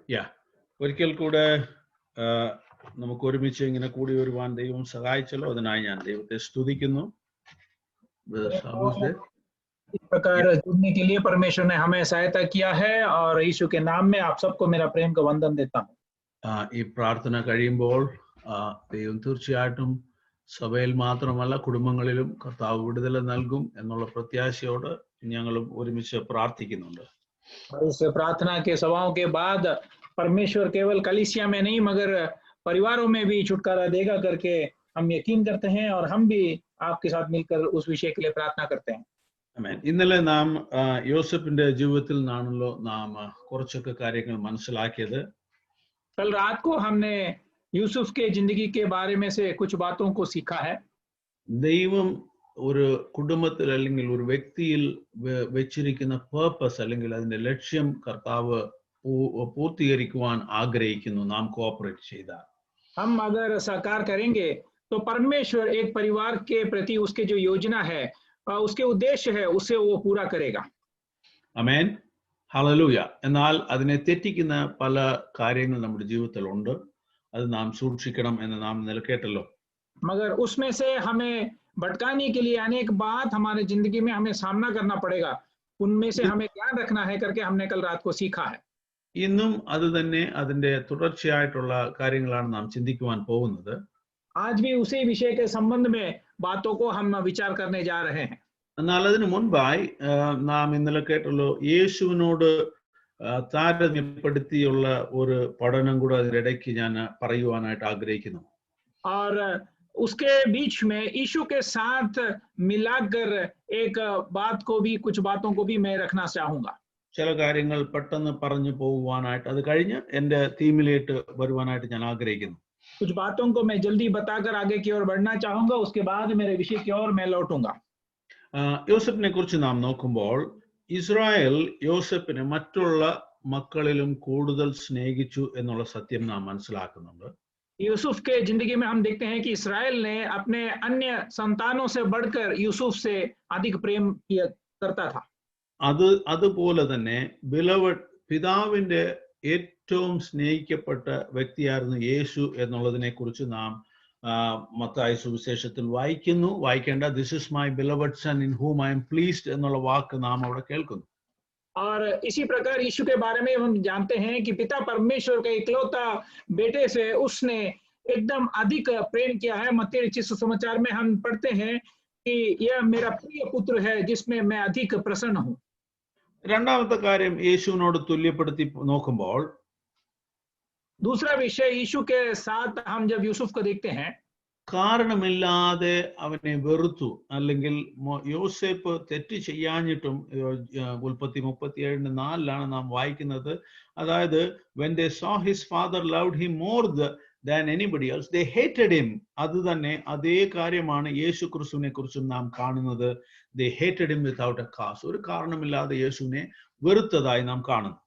Yeah. ഒരിക്കൽ കൂടെ നമുക്ക് ഒരുമിച്ച് ഇങ്ങനെ കൂടി വരുവാൻ ദൈവം സഹായിച്ചല്ലോ. അതിനായി ഞാൻ ദൈവത്തെ സ്തുതിക്കുന്നു. इस प्रकार जुड़ने के लिए परमेश्वर ने हमें सहायता किया है और यीशु के नाम में आप सबको मेरा प्रेम का वंदन देता हूँ. ഈ പ്രാർത്ഥന കഴിയുമ്പോൾ ദൈവം തീർച്ചയായിട്ടും സഭയിൽ മാത്രമല്ല കുടുംബങ്ങളിലും കർത്താവ് വിടുതൽ നൽകും എന്നുള്ള പ്രത്യാശയോട് ഞങ്ങളും ഒരുമിച്ച് പ്രാർത്ഥിക്കുന്നുണ്ട്. इस प्रार्थना के सभाओं के बाद परमेश्वर केवल कलीसिया में नहीं मगर परिवारों में भी छुटकारा देगा करके हम यकीन करते हैं और हम भी आपके साथ मिलकर उस विषय के लिए प्रार्थना करते हैं. ആമേൻ. ഇന്നലെ നാം യോസേപ്പിന്റെ ജീവിതത്തിൽ നിന്നാണല്ലോ നാം കുറച്ചൊക്കെ കാര്യങ്ങൾ മനസ്സിലാക്കിയത്. कल रात को हमने यूसुफ के जिंदगी के बारे में से कुछ बातों को सीखा है. ദൈവം ഒരു കുടുംബത്തിൽ അല്ലെങ്കിൽ ഒരു വ്യക്തിയിൽ വെച്ചിരിക്കുന്ന പേർപ്പസ് അല്ലെങ്കിൽ അതിന്റെ ലക്ഷ്യം കർത്താവ് പൂർത്തീകരിക്കുവാൻ ആഗ്രഹിക്കുന്നു നാം കോഓപ്പറേറ്റ് ചെയ്താൽ. हम अगर साकार करेंगे तो परमेश्वर एक परिवार के प्रति उसके जो योजना है उसके उद्देश्य है उसे वो पूरा करेगा. ആമേൻ. ഹല്ലേലൂയ. എന്നാൽ അതിനെ തെറ്റിക്കുന്ന പല കാര്യങ്ങൾ നമ്മുടെ ജീവിതത്തിലുണ്ട്. അത് നാം സൂക്ഷിക്കണം എന്ന് നാം നിലക്കേട്ടല്ലോ. मगर उसमें से हमें भटकाने के लिए अनेक बात हमारे जिंदगी में हमें सामना करना पड़ेगा. उनमें से हमें ध्यान रखना है करके हमने कल रात को सीखा है. ഇന്നും അത് തന്നെ അതിന്റെ തുടർച്ചയായിട്ടുള്ള കാര്യങ്ങളാണ് നാം ചിന്തിക്കുവാൻ പോകുന്നത്. आज भी उसी विषय के संबंध में बातों को हम विचार करने जा रहे हैं. എന്നാൽ അതിനു മുൻപായി നാം ഇന്നലെ കേട്ടല്ലോ യേശുവിനോട് താരതമ്യപ്പെടുത്തിയുള്ള ഒരു പഠനം കൂടെ അതിനിടയ്ക്ക് ഞാൻ പറയുവാനായിട്ട് ആഗ്രഹിക്കുന്നു. और उसके बीच में यीशु के साथ मिलाकर एक बात को भी कुछ बातों को भी मैं रखना चाहूंगा. ചില കാര്യങ്ങൾ പെട്ടെന്ന് പറഞ്ഞു പോകുവാനായിട്ട് അത് കഴിഞ്ഞ് എന്റെ തീമിലേക്ക് വരുവാനായിട്ട് ഞാൻ ആഗ്രഹിക്കുന്നു. कुछ बातों को मैं जल्दी बताकर आगे की ओर बढ़ना चाहूंगा. उसके बाद मेरे विषय की ओर मैं लौटूंगा. യോസെഫിനെ കുറിച്ച് നാം നോക്കുമ്പോൾ ഇസ്രായേൽ യോസെഫിനെ മറ്റുള്ള മക്കളിലും കൂടുതൽ സ്നേഹിച്ചു എന്നുള്ള സത്യം നാം മനസ്സിലാക്കുന്നുണ്ട്. यूसुफ के जिंदगी में हम देखते हैं कि इस्राएल ने अपने अन्य संतानों से बढ़कर यूसुफ से अधिक प्रेम किया करता था. അതുപോലെ തന്നെ ബിലവഡ് പിതാവിന്റെ ഏറ്റവും സ്നേഹിക്കപ്പെട്ട വ്യക്തിയായിരുന്നു യേശു എന്നുള്ളതിനെ കുറിച്ച് നാം മത്തായി സുവിശേഷത്തിൽ വായിക്കേണ്ട this is my beloved son in ഹൂം I M pleased എന്നുള്ള വാക്ക് നാം അവിടെ കേൾക്കുന്നു. और इसी प्रकार यीशु के बारे में हम जानते हैं कि पिता परमेश्वर के इकलौता बेटे से उसने एकदम अधिक प्रेम किया है. मत्ती रचित सुसमाचार में हम पढ़ते हैं कि यह मेरा प्रिय पुत्र है जिसमें मैं अधिक प्रसन्न हूँ. രണ്ടാമത്തെ കാര്യം യേശുവിനോട് തുല്യപ്പെടുത്തി നോക്കുമ്പോൾ दूसरा विषय यीशु के साथ हम जब यूसुफ को देखते हैं കാരണമില്ലാതെ അവനെ വെറുത്തു അല്ലെങ്കിൽ യോസേപ്പ് തെറ്റ് ചെയ്യാഞ്ഞിട്ടും ഉൽപ്പത്തി 37:4 നാം വായിക്കുന്നത്. അതായത് when they saw his father loved him more than anybody else they hated him. അത് തന്നെ അതേ കാര്യമാണ് യേശു ക്രിസ്തുവിനെ കുറിച്ചും നാം കാണുന്നത്. they hated him without a cause. ഒരു കാരണമില്ലാതെ യേശുവിനെ വെറുത്തതായി നാം കാണുന്നു.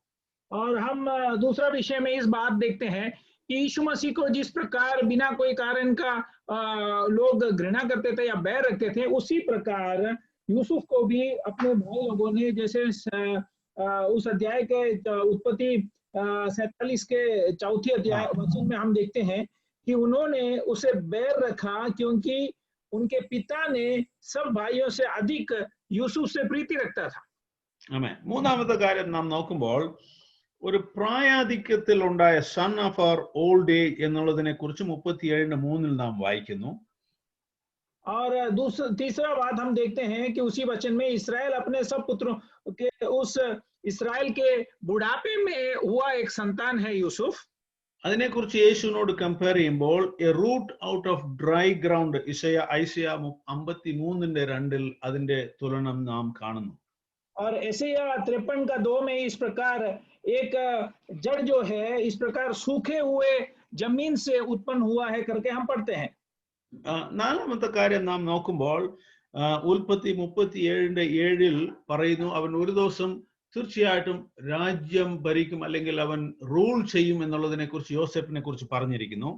और हम दूसरा विषय में इस बात देखते हैं कि यीशु मसीह को जिस प्रकार बिना कोई कारण का लोग घृणा करते थे या बैर रखते थे उसी प्रकार यूसुफ को भी अपने भाई लोगों ने जैसे उस अध्याय के उत्पत्ति 47 के चौथी अध्याय वचन में हम देखते हैं कि उन्होंने उसे बैर रखा क्योंकि उनके पिता ने सब भाइयों से अधिक यूसुफ से प्रीति रखता था. ആമേൻ. മൂന്നാമത്തെ കാര്യം നാം നോക്കുമ്പോൾ ഒരു പ്രായാധിക്യത്തിൽ ഉണ്ടായ son of our old age എന്നുള്ളതിനെ കുറിച്ച് 37:3 നാം വായിക്കുന്നു. और तीसरा बात हम देखते हैं कि उसी वचन में इस्राएल अपने सब पुत्रों के उस इस्राएल के बुढ़ापे में हुआ एक संतान है यूसुफ. അതിനെക്കുറിച്ച് യേശുവിനോട് കമ്പയർ ചെയ്യുമ്പോൾ a root out of dry ground Isaiah 53:2 അതിന്റെ തുലനം നാം കാണുന്നു. और एशिया 53:2 में इस प्रकार एक जड़ जो है इस प्रकार सूखे हुए जमीन से उत्पन्न हुआ है करके हम पढ़ते हैं. നാലാമത്തെ കാര്യം നാം നോക്കുമ്പോൾ ഉൽപ്പത്തി 37:7 പറയുന്നു അവൻ ഒരു ദിവസം തീർച്ചയായിട്ടും രാജ്യം ഭരിക്കും അല്ലെങ്കിൽ അവൻ റൂൾ ചെയ്യും എന്നുള്ളതിനെ കുറിച്ച് യോസെഫിനെ കുറിച്ച് പറഞ്ഞിരിക്കുന്നു.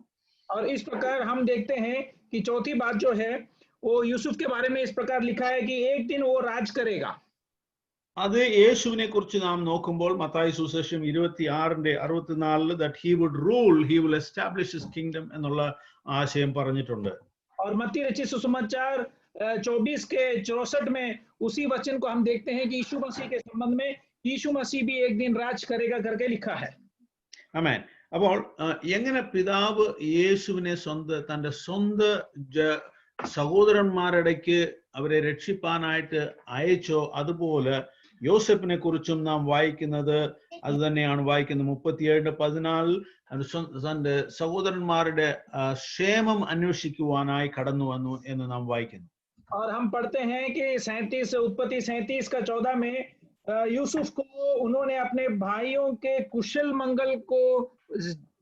और इस प्रकार हम देखते हैं कि चौथी बात जो है वो यूसुफ के बारे में इस प्रकार लिखा है कि एक दिन वो राज करेगा. അത് യേശുവിനെ കുറിച്ച് നാം നോക്കുമ്പോൾ മത്തായി സുവിശേഷം 26:64 that he would rule, he will establish his kingdom എന്നുള്ള ആശയം പറഞ്ഞിട്ടുണ്ട്. और मत्ती रचित सुसमाचार 24 के 64 में उसी वचन को हम देखते हैं कि यीशु मसीह के संबंध में यीशु मसीह भी एक दिन राज करेगा करके लिखा है. ആമേൻ. അപ്പോൾ എങ്ങനെ പിതാവ് യേശുവിനെ തന്റെ സ്വന്തം സഹോദരന്മാരിടയ്ക്ക് അവരെ രക്ഷിപ്പാനായിട്ട് അയച്ചോ, അതുപോലെ യോസെഫിനെ കുറിച്ചും നാം വായിക്കുന്നത് അത് തന്നെയാണ്. വായിക്കുന്നത് 37:14 തന്റെ സഹോദരന്മാരുടെ ക്ഷേമം അന്വേഷിക്കുവാനായി കടന്നു വന്നു എന്ന് നാം വായിക്കുന്നു. और हम पढ़ते हैं कि 37 उत्पत्ति 37 का 14 में यूसुफ को उन्होंने अपने भाइयों के कुशल मंगल को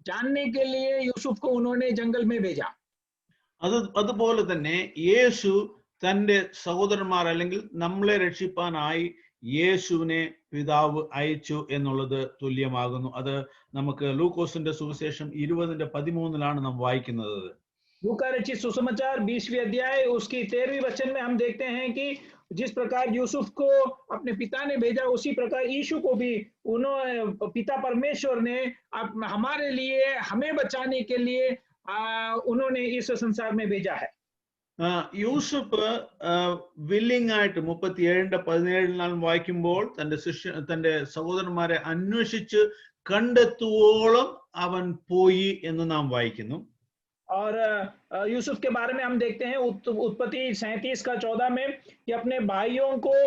जानने के लिए यूसुफ को उन्होंने जंगल में भेजा. അതുപോലെ തന്നെ യേശു തന്റെ സഹോദരന്മാർ അല്ലെങ്കിൽ നമ്മളെ രക്ഷിപ്പാനായി യേശുവിനെ പിതാവ് അയച്ചു എന്നുള്ളത് തുല്യമാകുന്നു. അത് നമുക്ക് ലൂക്കോസിന്റെ സുവിശേഷം 20:13 നാം വായിക്കുന്നത്. लूका रचित सुसमाचार 20वें अध्याय उसकी 13वीं वचन में हम देखते हैं कि जिस प्रकार यूसुफ को अपने पिता ने भेजा उसी प्रकार यीशु को भी उन्होंने पिता परमेश्वर ने हमारे लिए हमें बचाने के लिए उन्होंने इस संसार में भेजा है. യൂസഫ് വില്ലിംഗ് ആയിട്ട് 37:17 നാം വായിക്കുമ്പോൾ തന്റെ സഹോദരന്മാരെ അന്വേഷിച്ച് കണ്ടെത്തുവോളം അവൻ പോയി എന്ന് നാം വായിക്കുന്നു. और यूसुफ के बारे में हम देखते हैं उत्पत्ति 37 का 14 में कि अपने भाइयों को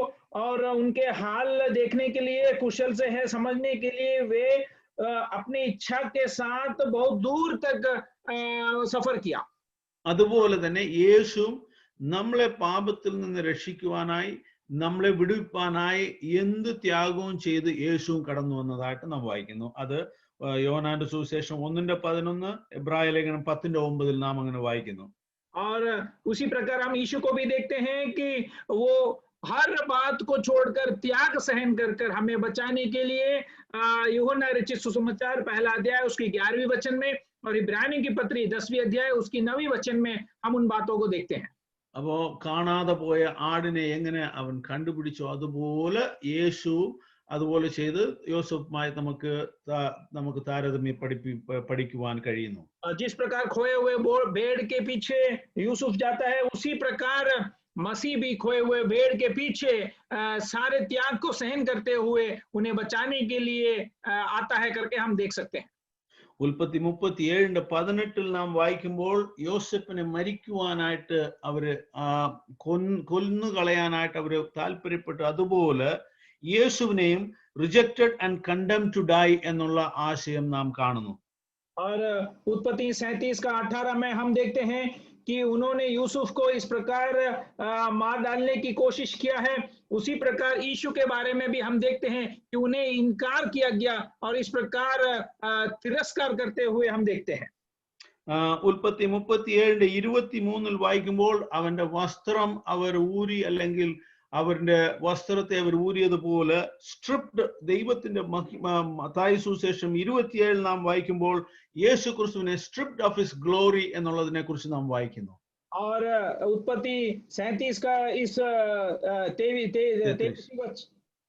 और उनके हाल देखने के लिए कुशल से है समझने के लिए वे अपनी इच्छा के साथ बहुत दूर तक सफर किया. അതുപോലെ തന്നെ യേശു നമ്മളെ പാപത്തിൽ നിന്ന് രക്ഷിക്കുവാനായി നമ്മളെ വിടുവിപ്പാനായി എന്ത് ത്യാഗവും ചെയ്ത് യേശുവും കടന്നു വന്നതായിട്ട് നാം വായിക്കുന്നു. അത് യോഹന്നാന്റെ സുവിശേഷം 1:11 എബ്രായ ലേഖനം 10:9 നാം അങ്ങനെ വായിക്കുന്നു. और उसी प्रकार हम यीशु को भी देखते हैं कि वो हर बात को छोड़कर त्याग सहन कर हमें बचाने के लिए यूहन्ना रचित सुसमाचार 1 अध्याय उसकी 11वीं वचन में और इब्रानी की पत्री 10वीं अध्याय उसकी 9वीं वचन में हम उन बातों को देखते हैं. അപ്പോ കാണാതെ പോയ ആടിനെ എങ്ങനെ അവൻ കണ്ടുപിടിച്ചോ അതുപോലെ യേശു അതുപോലെ ചെയ്ത് യോസഫുമായി നമുക്ക് താരതമ്യം പഠിക്കുവാൻ കഴിയുന്നു. जिस प्रकार खोए हुए भेड़ के पीछे यूसुफ जाता है उसी प्रकार मसीह भी खोए हुए भेड़ के पीछे सारे त्याग को सहन करते हुए उन्हें बचाने के लिए आता है करके हम देख सकते हैं. ഉൽപ്പത്തി 37:18 നാം വായിക്കുമ്പോൾ യോസെഫിനെ മരിക്കുവാനായിട്ട് അവര് കൊന്നു കളയാനായിട്ട് അവര് താല്പര്യപ്പെട്ടു. അതുപോലെ യേശുവിനെയും rejected and condemned to die എന്നുള്ള ആശയം നാം കാണുന്നു. और उत्पत्ति 37 का 18 में हम देखते हैं कि उन्होंने यूसुफ को इस प्रकार मार डालने की कोशिश किया है. उसी प्रकार यीशु के बारे में भी हम देखते हैं कि उन्हें इनकार किया गया और इस प्रकार तिरस्कार करते हुए हम देखते हैं. ഉൽപ്പത്തി 37:23 വായിക്കുമ്പോൾ അവന്റെ വസ്ത്രം അവർ ഊരി അല്ലെങ്കിൽ അവരുടെ വസ്ത്രത്തെ അവർ ഊരിയതുപോലെ സ്ട്രിപ്ഡ് ദൈവത്തിന്റെ മത്തായി സുവിശേഷം 27 നാം വായിക്കുമ്പോൾ യേശു ക്രിസ്തുവിനെ സ്ട്രിപ്ഡ് ഓഫ് ഹിസ് ഗ്ലോറി എന്നുള്ളതിനെ കുറിച്ച് നാം വായിക്കുന്നു. और उत्पत्ति 37 का इस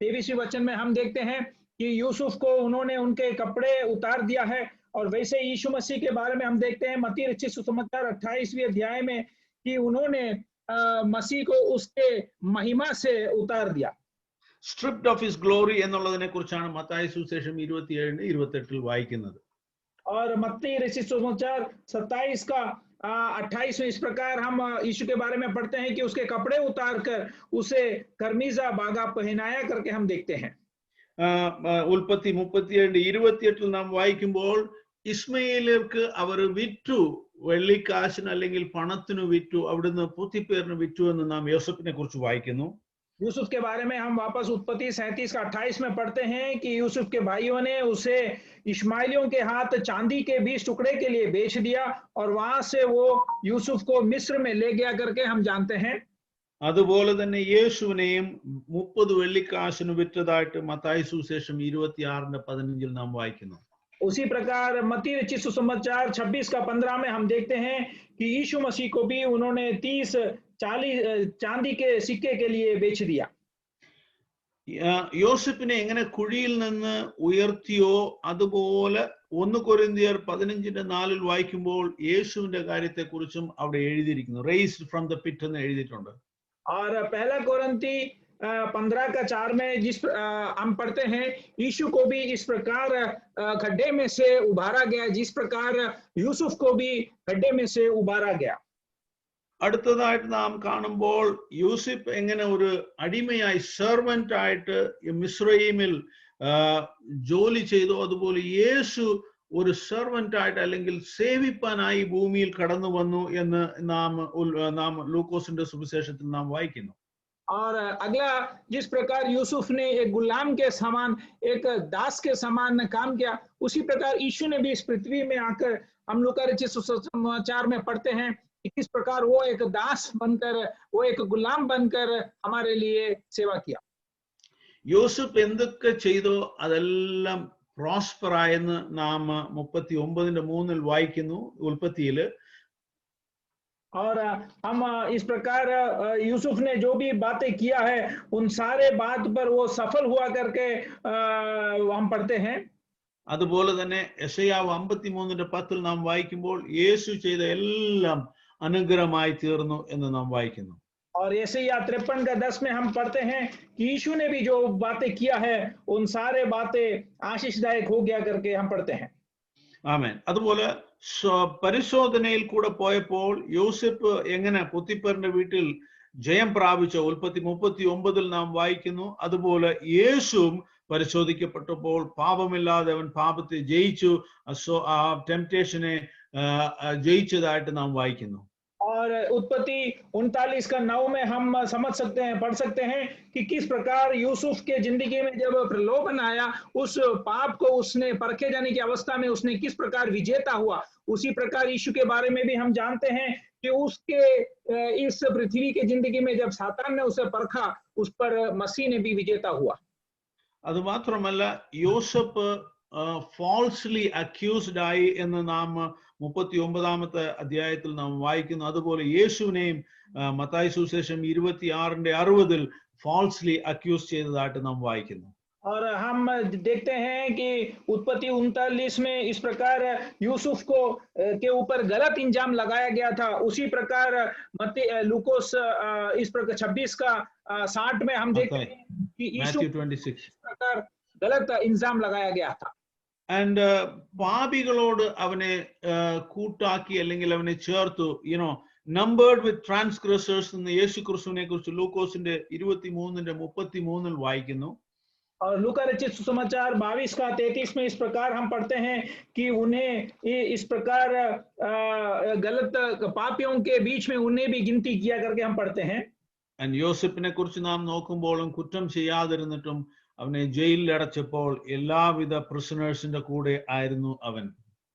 23वीं वचन में हम देखते हैं कि यूसुफ को उन्होंने उनके कपड़े उतार दिया है. और वैसे यीशु मसीह के बारे में हम देखते हैं मत्ती रचित सुसमाचार 28वें अध्याय में कि उन्होंने मसीह को उसके महिमा से उतार दिया. സ്ട്രിപ്ഡ് ഓഫ് ഹിസ് ഗ്ലോറി എന്നുള്ളതിനെ കുറിച്ചാണ് മത്തായി സുവിശേഷം 27:28 വായിക്കുന്നത്. और मत्ती रचित सुसमाचार 27 का 28 में इस प्रकार हम यीशु के बारे में पढ़ते हैं कि उसके कपड़े उतार कर उसे कर्मीजा बागा पहनाया करके हम देखते हैं. ഉൽപ്പത്തി 37:28 നാം വായിക്കുമ്പോൾ ഇസ്മയേലർക്ക് അവർ വിറ്റു, വെള്ളിക്കാശിന് അല്ലെങ്കിൽ പണത്തിനു വിറ്റു, അവിടുന്ന് പുത്തിപ്പേറിന് വിറ്റു എന്ന് നാം യോസഫിനെ കുറിച്ച് വായിക്കുന്നു. यूसुफ के बारे में हम वापस उत्पत्ति 37 का 28 में पढ़ते हैं कि यूसुफ के भाइयों ने उसे इश्माइलियों के हाथ चांदी के 20 टुकड़े के लिए बेच दिया और वहां से वो यूसुफ को मिस्र में ले गया करके हम जानते हैं. അതുപോലെ തന്നെ യേശുവിനെയും 30 വെള്ളിക്കാശിന് വിറ്റതായിട്ട് മത്തായി സുവിശേഷം 26:15 നാം വായിക്കുന്നു. उसी प्रकार मत्ती रचित सुसमाचार 26 का 15 में हम देखते हैं कि यीशु मसीह को भी उन्होंने 30-40 चांदी के सिक्के के लिए बेच दिया. യോസെഫിനെ എങ്ങനെ കുഴിയിൽ നിന്ന് ഉയർത്തിയോ അതുപോലെ 1 കൊരിന്ത്യർ 15:4 വായിക്കുമ്പോൾ യേശുവിന്റെ കാര്യത്തെക്കുറിച്ചും അവിടെ എഴുതിയിരിക്കുന്നു. റേസ്ഡ് ഫ്രം ദ പിറ്റ് എന്ന് എഴുതിയിട്ടുണ്ട്. और पहला कोरिन्थी 15:4 में हम पढ़ते हैं, यीशु को भी इस प्रकार खड्डे में से उबारा गया जिस प्रकार यूसुफ को भी खड्डे में से उबारा गया. അടുത്തതായിട്ട് നാം കാണുമ്പോൾ യൂസഫ് എങ്ങനെ ഒരു അടിമയായി സെർവന്റ് ആയിട്ട് മിസ്രയീമിൽ ജോലി ചെയ്തു, അതുപോലെ യേശു ഒരു സെർവന്റ് ആയിട്ട് അല്ലെങ്കിൽ സേവിപ്പാനായി ഭൂമിയിൽ കടന്നു വന്നു എന്ന് നാം ലൂക്കോസിന്റെ സുവിശേഷത്തിൽ നാം വായിക്കുന്നു. और अगला, जिस प्रकार यूसुफ ने एक गुलाम के समान, एक दास के समान काम किया, उसी प्रकार यीशु ने भी इस पृथ्वी में आकर, हम लूका रचित सुसमाचार में पढ़ते हैं कि किस प्रकार वो एक दास बनकर, वो एक गुलाम बनकर हमारे लिए सेवा किया. യോസഫ് എന്തൊക്കെ ചെയ്തോ അതെല്ലാം പ്രോസ്പർ ആയെന്ന് നാം 39:3 വായിക്കുന്നു ഉൽപ്പത്തിയില്. और हम इस प्रकार यूसुफ ने जो भी बातें किया है उन सारे बात पर वो सफल हुआ करके हम पढ़ते हैं. അതുപോലെ തന്നെ യെശയ്യാവ് 53:10 നാം വായിക്കുമ്പോൾ യേശു ചെയ്ത എല്ലാം അനുഗ്രഹമായി തീർന്നു എന്ന് നാം വായിക്കുന്നു. और यशायाह 53:10 में हम पढ़ते हैं कि यीशु ने भी जो बातें किया है उन सारे बातें आशीषदायक हो गया करके हम पढ़ते हैं. ആമേൻ. അതുപോലെ പരിശോധനയിൽ കൂടെ പോയപ്പോൾ യോസെഫ് എങ്ങനെ പൊത്തിപ്പറിന്റെ വീട്ടിൽ ജയം പ്രാപിച്ച ഉൽപ്പത്തി 39 നാം വായിക്കുന്നു. അതുപോലെ യേശുവും പരിശോധിക്കപ്പെട്ടപ്പോൾ പാപമില്ലാതെ അവൻ പാപത്തെ ജയിച്ചു, ആ ടെംപ്റ്റേഷനെ ജയിച്ചതായിട്ട് നാം വായിക്കുന്നു. और उत्पत्ति 39:9 में हम समझ सकते हैं, पढ़ सकते हैं कि किस प्रकार यूसुफ के जिंदगी में जब प्रलोभन आया, उस पाप को उसने परखे जाने की अवस्था में उसने किस प्रकार विजेता हुआ. उसी प्रकार यीशु के बारे में भी हम जानते हैं कि उसके इस पृथ्वी के जिंदगी में जब सातान ने उसे परखा, उस पर मसीह ने भी विजेता हुआ. അത് മാത്രമല്ല, യോസഫ് falsely accused ആയി എന്ന് നാം 39 അധ്യായത്തിൽ നാം വായിക്കുന്നു. അതുപോലെ യേശുവിനെയും മത്തായി സുവിശേഷം 26:60 falsely accused ചെയ്തതായിട്ട് നാം വായിക്കുന്നു. और हम देखते हैं कि उत्पत्ति 39 में इस प्रकार यूसुफ को के ऊपर गलत इंजाम लगाया गया था. उसी प्रकार लूकोस इस प्रकार 26:60 में हम देखते हैं कि यीशु इस प्रकार गलत इंजाम लगाया गया था. And പാപികളോട് അവനെ കൂട്ടാക്കി അല്ലെങ്കിൽ അവനെ ചേർത്തു, numbered with transgressors എന്ന് യേശു ക്രിസ്തുവിനെ കുറിച്ച് ലൂക്കോസിന്റെ 23:33 വായിക്കുന്നു. और लूका रचित सुसमाचार 22:33 में इस प्रकार हम पढ़ते हैं कि उन्हें इस प्रकार गलत पापियों के बीच में उन्हें भी गिनती किया करके हम पढ़ते हैं. And യോസെഫിനെ കുറിച്ച് നാം നോക്കുമ്പോഴും കുറ്റം ചെയ്യാതിരുന്നിട്ടും അവനെ ജയിലിൽ അടച്ചപ്പോൾ എല്ലാവിധ പ്രിസണേഴ്സിന്റെ കൂടെ ആയിരുന്നു അവൻ.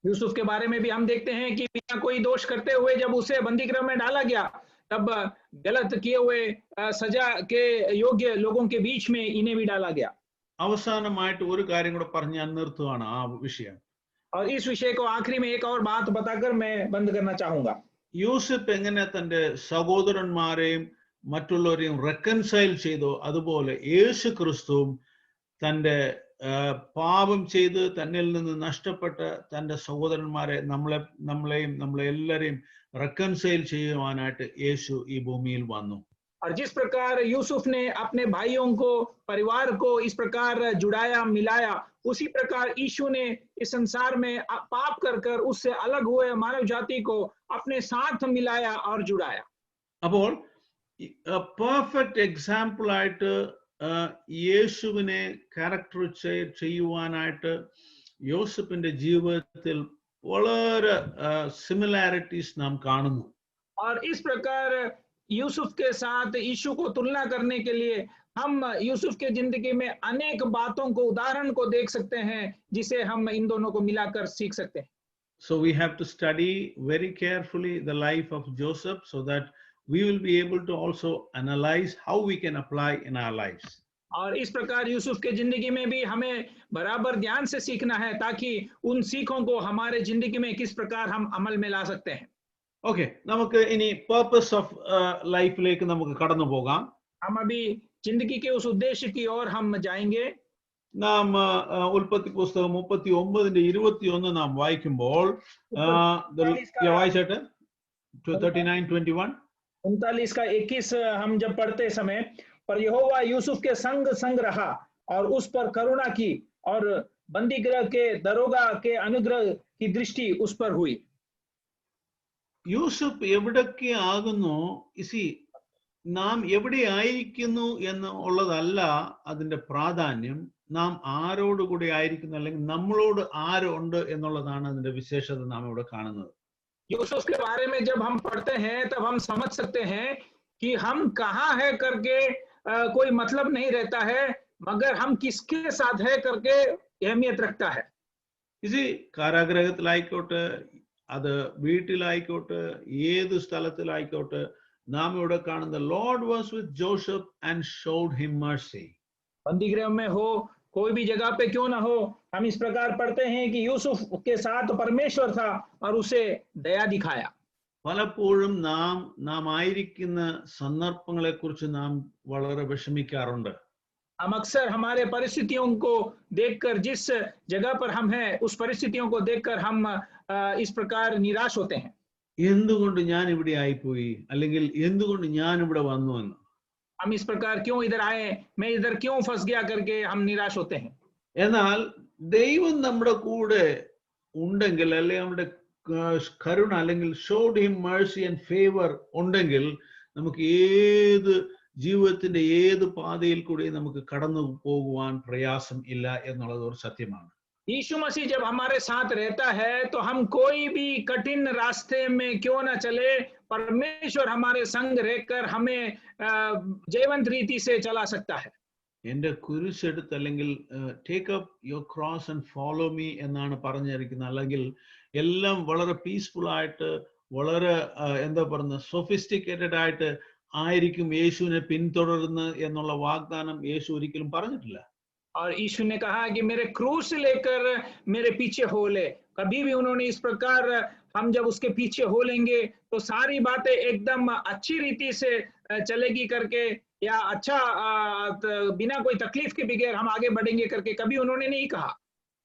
यूसुफ के बारे में भी हम देखते हैं कि बिना कोई दोष करते हुए जब उसे बंदीगृह में डाला गया, तब गलत किए हुए सजा के योग्य लोगों के बीच में इन्हें भी डाला गया. അവസാനമായിട്ട് ഒരു കാര്യം കൂടെ പറഞ്ഞ് ഞാൻ നിർത്തുവാണ് ആ വിഷയം. और इस विषय को आखिरी में एक और बात बताकर मैं बंद करना चाहूंगा. യൂസഫ് എങ്ങനെ തന്റെ സഹോദരന്മാരെയും മറ്റുള്ളവരെയും റെക്കൺസൈൽ ചെയ്തോ, അതുപോലെ യേശു ക്രിസ്തുവും തന്റെ പാപം ചെയ്ത് തന്നിൽ നിന്ന് നഷ്ടപ്പെട്ട തന്റെ സഹോദരന്മാരെ നമ്മളെല്ലാരെയും റെക്കൺസൈൽ ചെയ്യുവാനായിട്ട് യേശു ഈ ഭൂമിയിൽ വന്നു. और जिस प्रकार यूसुफ ने अपने भाइयों को, परिवार को इस प्रकार जुड़ाया, मिलाया, उसी प्रकार यीशु ने इस संसार में पाप कर उससे अलग हुए मानव जाति को अपने साथ मिलाया और जुड़ाया. അപ്പോൾ പെർഫെക്റ്റ് എക്സാമ്പിൾ ആയിട്ട് യേശുവിനെ ക്യാരക്ടർ ചെയ്യുവാനായിട്ട് യോസെഫിന്റെ ജീവിതത്തിൽ വളരെ സിമിലാരിറ്റീസ് നാം കാണുന്നു. और इस प्रकार यूसुफ के साथ यीशु को तुलना करने के लिए हम यूसुफ के जिंदगी में अनेक बातों को, उदाहरण को देख सकते हैं जिसे हम इन दोनों को मिलाकर सीख सकते हैं. So we have to study very carefully the life of Joseph so that we will be able to also analyze how we can apply in our lives. और इस प्रकार यूसुफ के जिंदगी में भी हमें बराबर ध्यान से सीखना है ताकि उन सीखों को हमारे जिंदगी में किस प्रकार हम अमल में ला सकते हैं. Okay, നമുക്ക് ഇനി purpose of life ലേക്ക് നമുക്ക് കടന്നു പോകാം. हम अभी जिंदगी के उस उद्देश्य की ओर हम जाएंगे। നാം ഉൽപ്പത്തി പുസ്തകം 39:21 നാം വായിക്കുമ്പോൾ വായിച്ചേട്ടെ 39:21 39 का 21 हम जब पढ़ते समय, पर यहोवा यूसुफ के संग रहा और उस पर करुणा की और बंदीगृह के दरोगा के अनुग्रह की दृष्टि उस पर हुई। യൂസഫ് എവിടൊക്കെ ആകുന്നു, നാം എവിടെ ആയിരിക്കുന്നു എന്നുള്ളതല്ല അതിന്റെ പ്രാധാന്യം, നാം ആരോടുകൂടി ആയിരിക്കുന്നു അല്ലെങ്കിൽ നമ്മളോട് ആരുണ്ട് എന്നുള്ളതാണ് അതിന്റെ വിശേഷത നാം ഇവിടെ കാണുന്നത്. यूसुफ के बारे में जब हम पढ़ते हैं तब हम समझ सकते हैं कि हम कहाँ है करके कोई मतलब नहीं रहता है, मगर हम किसके साथ है करके अहमियत रखता है। കാരാഗ്രഹത്തിലായിക്കോട്ടെ, അത് വീട്ടിലായിക്കോട്ടെ, ഏത് സ്ഥലത്തിലായിക്കോട്ടെ, നാം ഇവിടെ കാണുന്ന Lord was with Joseph and showed him mercy. बंदीगृह में हो, कोई भी जगह पे क्यों ना हो, हम इस प्रकार पढ़ते हैं कि यूसुफ के साथ परमेश्वर था और उसे दया दिखाया। പലപ്പോഴും നാം ആയിരിക്കുന്ന സന്ദർഭങ്ങളെ കുറിച്ച് നാം വളരെ വിഷമിക്കാറുണ്ട്. हम अक्सर हमारे परिस्थितियों को देखकर, जिस जगह पर हम हैं उस परिस्थितियों को देखकर हम इस प्रकार निराश होते हैं। എന്തുകൊണ്ട് ഞാൻ ഇവിടെ ആയിപ്പോയി, അല്ലെങ്കിൽ എന്തുകൊണ്ട് ഞാൻ ഇവിടെ വന്നു എന്ന്. हम इस प्रकार क्यों इधर आए, मैं इधर क्यों फंस गया करके हम निराश होते हैं। എന്നാൽ ദൈവം നമ്മുടെ കൂടെ ഉണ്ടെങ്കിൽ, അല്ലെങ്കിൽ നമ്മുടെ കരുണ അല്ലെങ്കിൽ showed him mercy and favour ഉണ്ടെങ്കിൽ, നമുക്ക് ഏത് ജീവിതത്തിന്റെ ഏത് പാതയിൽ കൂടി നമുക്ക് കടന്നു പോകുവാൻ പ്രയാസം ഇല്ല എന്നുള്ളത് ഒരു സത്യമാണ്. यीशु मसीह जब हमारे साथ रहता है तो हम कोई भी कठिन रास्ते में क्यों ना चले, परमेश्वर हमारे संग रहकर हमें जीवंत रीति से चला सकता है। എന്റെ കുരിശെടുത്ത് അല്ലെങ്കിൽ take up your cross and follow me എന്നാണ് പറഞ്ഞിരിക്കുന്നത്. അല്ലെങ്കിൽ എല്ലാം വളരെ പീസ്ഫുൾ ആയിട്ട്, വളരെ എന്താ പറയുന്നത്, സൊഫിസ്റ്റിക്കേറ്റഡ് ആയിട്ട് ആയിരിക്കും യേശുവിനെ പിന്തുടരുന്ന എന്നുള്ള വാഗ്ദാനം യേശു ഒരിക്കലും പറഞ്ഞിട്ടില്ല. और यीशु ने कहा कि मेरे क्रूस लेकर मेरे पीछे हो ले। कभी भी उन्होंने इस प्रकार, हम जब उसके पीछे हो लेंगे तो सारी बातें एकदम अच्छी रीति से चलेगी करके, या अच्छा बिना कोई तकलीफ के बगैर हम आगे बढ़ेंगे करके कभी उन्होंने नहीं कहा।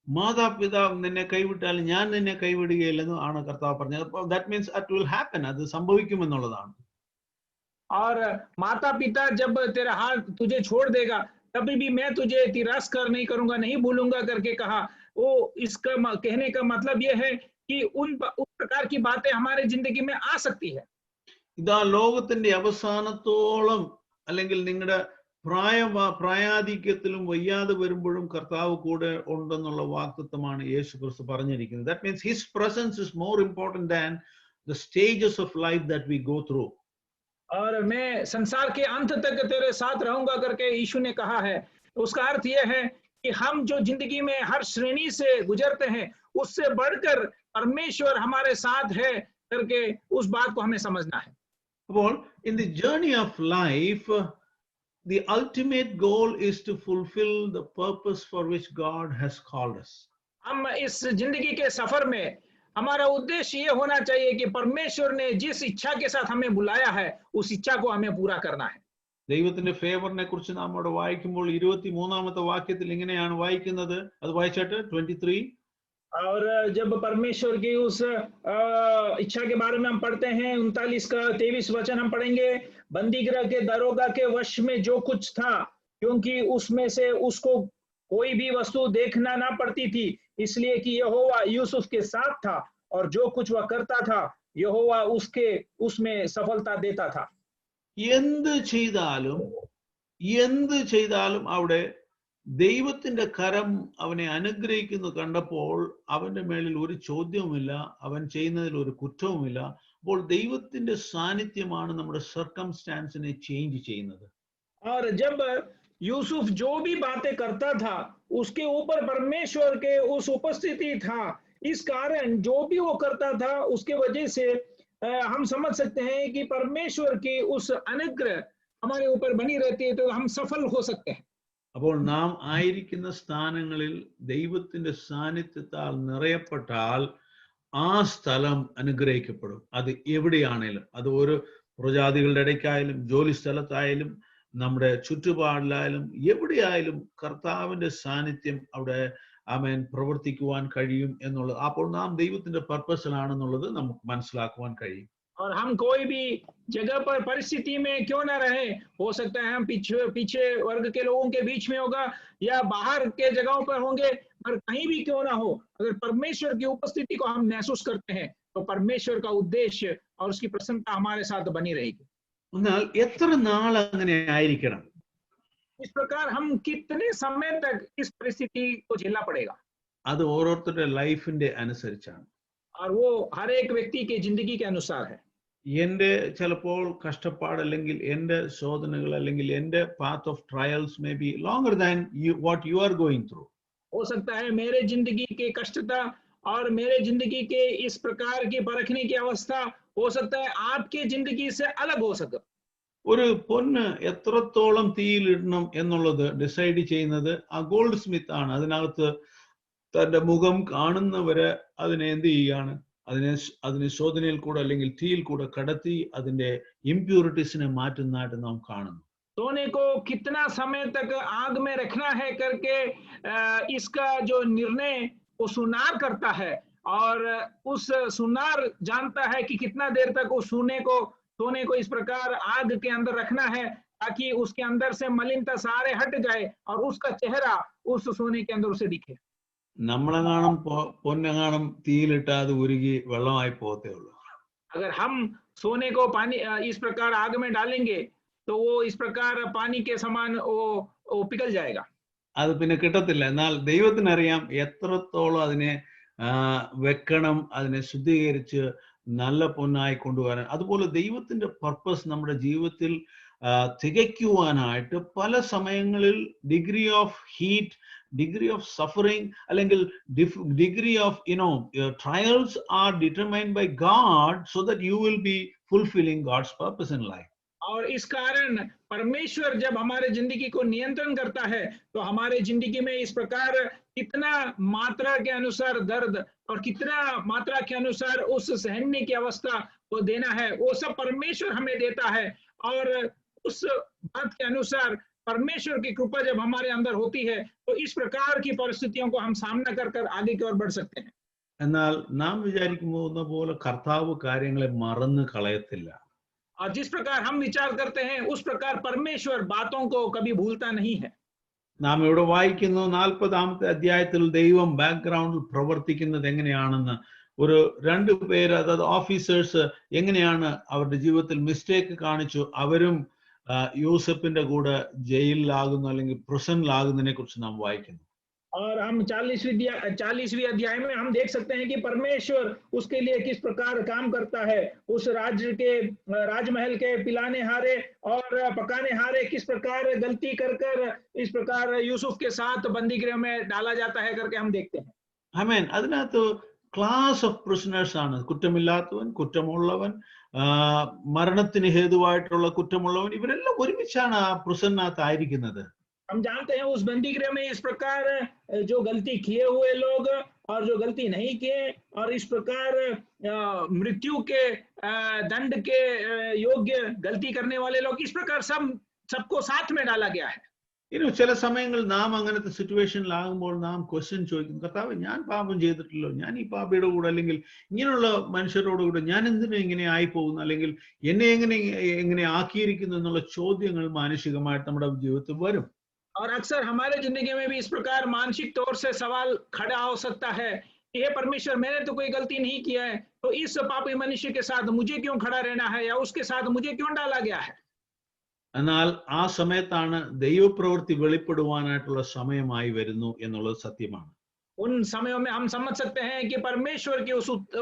മാതാപിതാവ് നിന്നെ കൈവിട്ടാൽ ഞാൻ നിന്നെ കൈവിടുകയില്ലെന്ന് ആണ് കർത്താവ് പറഞ്ഞത്. That means it will happen, അത് സംഭവിക്കുമെന്നുള്ളതാണ്. और माता पिता जब तेरा हाथ तुझे छोड़ देगा तभी भी मैं तुझे तिरस्कार नहीं करूंगा, नहीं भूलूंगा करके कहा। वो इसका कहने का मतलब ये है कि उस प्रकार की बातें हमारे जिंदगी में आ सकती है। ഇതാ ലോകത്തിന്റെ അവസാനത്തോളം, അല്ലെങ്കിൽ നിങ്ങളുടെ പ്രായാധിക്യത്തിലും വയ്യാതെ വരുമ്പോഴും കർത്താവ് കൂടെ ഉണ്ടെന്നുള്ള വാഗ്ദത്തമാണ് യേശു ക്രിസ്തു പറഞ്ഞിരിക്കുന്നത്. That means his presence is more important than the stages of life that we go through. और मैं संसार के अंत तक तेरे साथ रहूंगा करके यीशु ने कहा है। उसका अर्थ यह है कि हम जो जिंदगी में हर श्रेणी से गुजरते हैं उससे बढ़कर परमेश्वर हमारे साथ है करके उस बात को हमें समझना है। അപ്പോൾ in the journey of life, the ultimate goal is to fulfill the purpose for which God has called us. हम इस जिंदगी के सफर में हमारा उद्देश्य ये होना चाहिए कि परमेश्वर ने जिस इच्छा के साथ हमें बुलाया है उस इच्छा को हमें पूरा करना है। ദൈവത്തിന്റെ ഫേവറിനെ കുറിച്ച് നാം അവിടെ വായിക്കുമ്പോൾ 23-ാമത്തെ വാക്യത്തിൽ ഇങ്ങനെയാണ് വായിക്കുന്നത്. അത് വായിച്ചോട്ടെ 23. और जब परमेश्वर की उस इच्छा के बारे में हम पढ़ते हैं, 39 का 23 वचन हम पढ़ेंगे। बंदीगृह के दरोगा के वश में जो कुछ था, क्योंकि उसमें से उसको कोई भी वस्तु देखना ना पड़ती थी, इसलिए कि यहोवा यूसुफ के साथ था और जो कुछ वह करता था यहोवा उसमें सफलता देता था। എന്ത് ചെയ്താലും അവിടെ ദൈവത്തിന്റെ കരം അവനെ അനുഗ്രഹിക്കുന്നു കണ്ടപ്പോൾ അവന്റെ മേലിൽ ഒരു ചോദ്യവുമില്ല, അവൻ ചെയ്യുന്നതിൽ ഒരു കുറ്റവുമില്ല. അപ്പോൾ ദൈവത്തിന്റെ സാന്നിധ്യമാണ് നമ്മുടെ സർക്കംസ്റ്റാൻസിനെ ചേഞ്ച് ചെയ്യുന്നത്. और जब यूसुफ जो भी बातें करता था उसके ऊपर परमेश्वर के उस उपस्थिति था, इस कारण जो भी वो करता था उसके वजह से हम समझ सकते हैं कि परमेश्वर की उस अनुग्रह हमारे ऊपर बनी रहती है, तो हम सफल हो सकते हैं। അപ്പോൾ നാം ആയിരിക്കുന്ന സ്ഥാനങ്ങളിൽ ദൈവത്തിന്റെ സാന്നിധ്യത്താൽ നിറയപ്പെട്ടാൽ ആ സ്ഥലം അനുഗ്രഹിക്കപ്പെടും. അത് എവിടെയാണേലും, അത് ഒരു പ്രജാതികളുടെ ഇടയ്ക്കായാലും, ജോലി സ്ഥലത്തായാലും, നമ്മുടെ ചുറ്റുപാടിലായാലും എവിടെയായാലും കർത്താവിന്റെ സാന്നിധ്യം അവിടെ ആമേൻ പ്രവർത്തിക്കുവാൻ കഴിയും എന്നുള്ളത്. അപ്പോൾ നാം ദൈവത്തിന്റെ പർപ്പസിലാണെന്നുള്ളത് നമുക്ക് മനസ്സിലാക്കുവാൻ കഴിയും. और हम कोई भी जगह पर परिस्थिति में क्यों ना रहे, हो सकता है हम पीछे वर्ग के लोगों के बीच में होगा या बाहर के जगहों पर होंगे, पर कहीं भी क्यों ना हो, अगर परमेश्वर की उपस्थिति को हम महसूस करते हैं तो परमेश्वर का उद्देश्य और उसकी प्रसन्नता हमारे साथ बनी रहेगी। എന്നാൽ എത്ര നാൾ അങ്ങനെ ആയിരിക്കണം? इस प्रकार हम कितने समय तक इस परिस्थिति को झेलना पड़ेगा? അത് ഓരോരുത്തരുടെ ലൈഫിന്റെ അനുസരിച്ചാണ്. और वो हर एक व्यक्ति के जिंदगी के अनुसार है. എന്റെ ചിലപ്പോൾ കഷ്ടപ്പാട് അല്ലെങ്കിൽ എന്റെ ശോധനകൾ അല്ലെങ്കിൽ എന്റെ path of trials may be longer than what you are going through. हो सकता है मेरे जिंदगी के कष्टता और मेरे जिंदगी के इस प्रकार की परखने की अवस्था हो सकता है आपके जिंदगी से अलग हो सके. ഒരു പൊന്ന് എത്രത്തോളം തീയിലിടണം എന്നുള്ളത് ഡിസൈഡ് ചെയ്യുന്നത് ആ ഗോൾഡ് സ്മിത്ത് ആണ്. അതിനകത്ത് തന്റെ മുഖം കാണുന്നവരെ അതിനെ എന്ത് ചെയ്യാണ്, അതിനെ ശോധനയിൽ കൂടെ അല്ലെങ്കിൽ തീയിൽ കൂടെ കടത്തി അതിന്റെ ഇംപ്യൂരിറ്റീസിനെ മാറ്റുന്നതായിട്ട് നാം കാണുന്നു. सोने को कितना समय तक आग में रखना है करके इसका जो निर्णय वो सुनार करता है और उस सुनार जानता है कि कितना देर तक उस सोने को इस प्रकार आग के अंदर रखना है ताकि उसके अंदर से मलिनता सारे हट जाए और उसका चेहरा उस सोने के अंदर उसे दिखे. നമ്മളെങ്ങാനും പൊന്നെങ്ങാനും തീയിലിട്ടാൽ അത് ഉരുകി വെള്ളമായി പോകത്തേ ഉള്ളൂ. अगर हम सोने को पानी इस प्रकार आग में डालेंगे तो वो इस प्रकार पानी के समान वो पिघल जाएगा. അത് പിന്നെ കിട്ടത്തില്ല. എന്നാൽ ദൈവത്തിനറിയാം എത്രത്തോളം അതിനെ വെക്കണം, അതിനെ ശുദ്ധീകരിച്ച് നല്ല പൊന്നായി കൊണ്ടുവരാൻ. അതുപോലെ ദൈവത്തിന്റെ പർപ്പസ് നമ്മുടെ ജീവിതത്തിൽ തികയ്ക്കുവാനായിട്ട് പല സമയങ്ങളിൽ degree of heat, degree of suffering അല്ലെങ്കിൽ degree of trials are determined by God so that you will be fulfilling God's purpose in life. और इस कारण परमेश्वर जब हमारे जिंदगी को नियंत्रण करता है तो हमारे जिंदगी में इस प्रकार कितना मात्रा के अनुसार दर्द और कितना मात्रा के अनुसार उस सहने की अवस्था को देना है, वो सब परमेश्वर हमें देता है. और उस बात के अनुसार परमेश्वर की कृपा जब हमारे अंदर होती है तो इस प्रकार की परिस्थितियों को हम सामना कर आगे की ओर बढ़ सकते हैं. എന്നാൽ നാം വിചാരിക്കുന്ന പോലെ കർത്താവ് കാര്യങ്ങളെ മറന്നു കളയത്തില്ല. और जिस प्रकार हम विचार करते हैं उस प्रकार परमेश्वर बातों को कभी भूलता नहीं है. നാം ഇവിടെ വായിക്കുന്നു 40-ാമത്തെ അധ്യായത്തിൽ ദൈവം ബാക്ക്ഗ്രൗണ്ടിൽ പ്രവർത്തിക്കുന്നത് എങ്ങനെയാണെന്ന്. ഒരു 2 പേര്, അതായത് ഓഫീസേഴ്സ് എങ്ങനെയാണ് അവരുടെ ജീവിതത്തിൽ മിസ്റ്റേക്ക് കാണിച്ചു അവരും യൂസഫിന്റെ കൂടെ ജയിലിലാകുന്നു അല്ലെങ്കിൽ പ്രിസണിലാകുന്നതിനെ കുറിച്ച് നാം വായിക്കുന്നു. और हम 40वीं अध्याय में हम देख सकते हैं कि परमेश्वर उसके लिए किस प्रकार काम करता है. उस राजमहल के पिलाने हारे और पकाने हारे किस प्रकार गलती कर इस प्रकार यूसुफ के साथ बंदी गृह में डाला जाता है करके हम देखते हैं. ആമേൻ. അതിനകത്ത് ക്ലാസ് ഓഫ് പ്രിസണേഴ്സ് ആണ്. കുറ്റമില്ലാത്തവൻ, കുറ്റമുള്ളവൻ, മരണത്തിന് ഹേതുവായിട്ടുള്ള കുറ്റമുള്ളവൻ, ഇവരെല്ലാം ഒരുമിച്ചാണ് ആ പ്രിസണിനകത്ത് ആയിരിക്കുന്നത്. हम जानते हैं उस बंदी गृह में इस प्रकार जो गलती किए हुए लोग और जो गलती नहीं किए और इस प्रकार मृत्यु के दंड के योग्य गलती करने वाले लोग, इस प्रकार सबको साथ में डाला गया है. ഇനി ചില സമയങ്ങളിൽ നാം അങ്ങനത്തെ സിറ്റുവേഷനിലാകുമ്പോൾ നാം ക്വസ്റ്റ്യൻ ചോദിക്കും, കർത്താവ് ഞാൻ പാപം ചെയ്തിട്ടില്ലോ, ഞാൻ ഈ പാപിയുടെ കൂടെ അല്ലെങ്കിൽ ഇങ്ങനെയുള്ള മനുഷ്യരോട് കൂടെ ഞാൻ എന്തിനും ഇങ്ങനെ ആയി പോകുന്നു, അല്ലെങ്കിൽ എന്നെ എങ്ങനെ ആക്കിയിരിക്കുന്നു എന്നുള്ള ചോദ്യങ്ങൾ മാനുഷികമായിട്ട് നമ്മുടെ ജീവിതത്തിൽ വരും. और अक्सर हमारे जिंदगी में भी इस प्रकार मानसिक तौर से सवाल खड़ा हो सकता है कि हे परमेश्वर, मैंने तो कोई गलती नहीं किया है, तो इस पापी मनुष्य के साथ मुझे क्यों खड़ा रहना है या उसके साथ मुझे क्यों डाला गया है. എന്നാൽ ആ സമയത്താണ് ദൈവപ്രവൃത്തി വെളിപ്പെടുവാനായിട്ടുള്ള സമയമായി വരുന്നു എന്നുള്ളത് സത്യമാണ്. उन समयों में हम समझ सकते हैं कि परमेश्वर के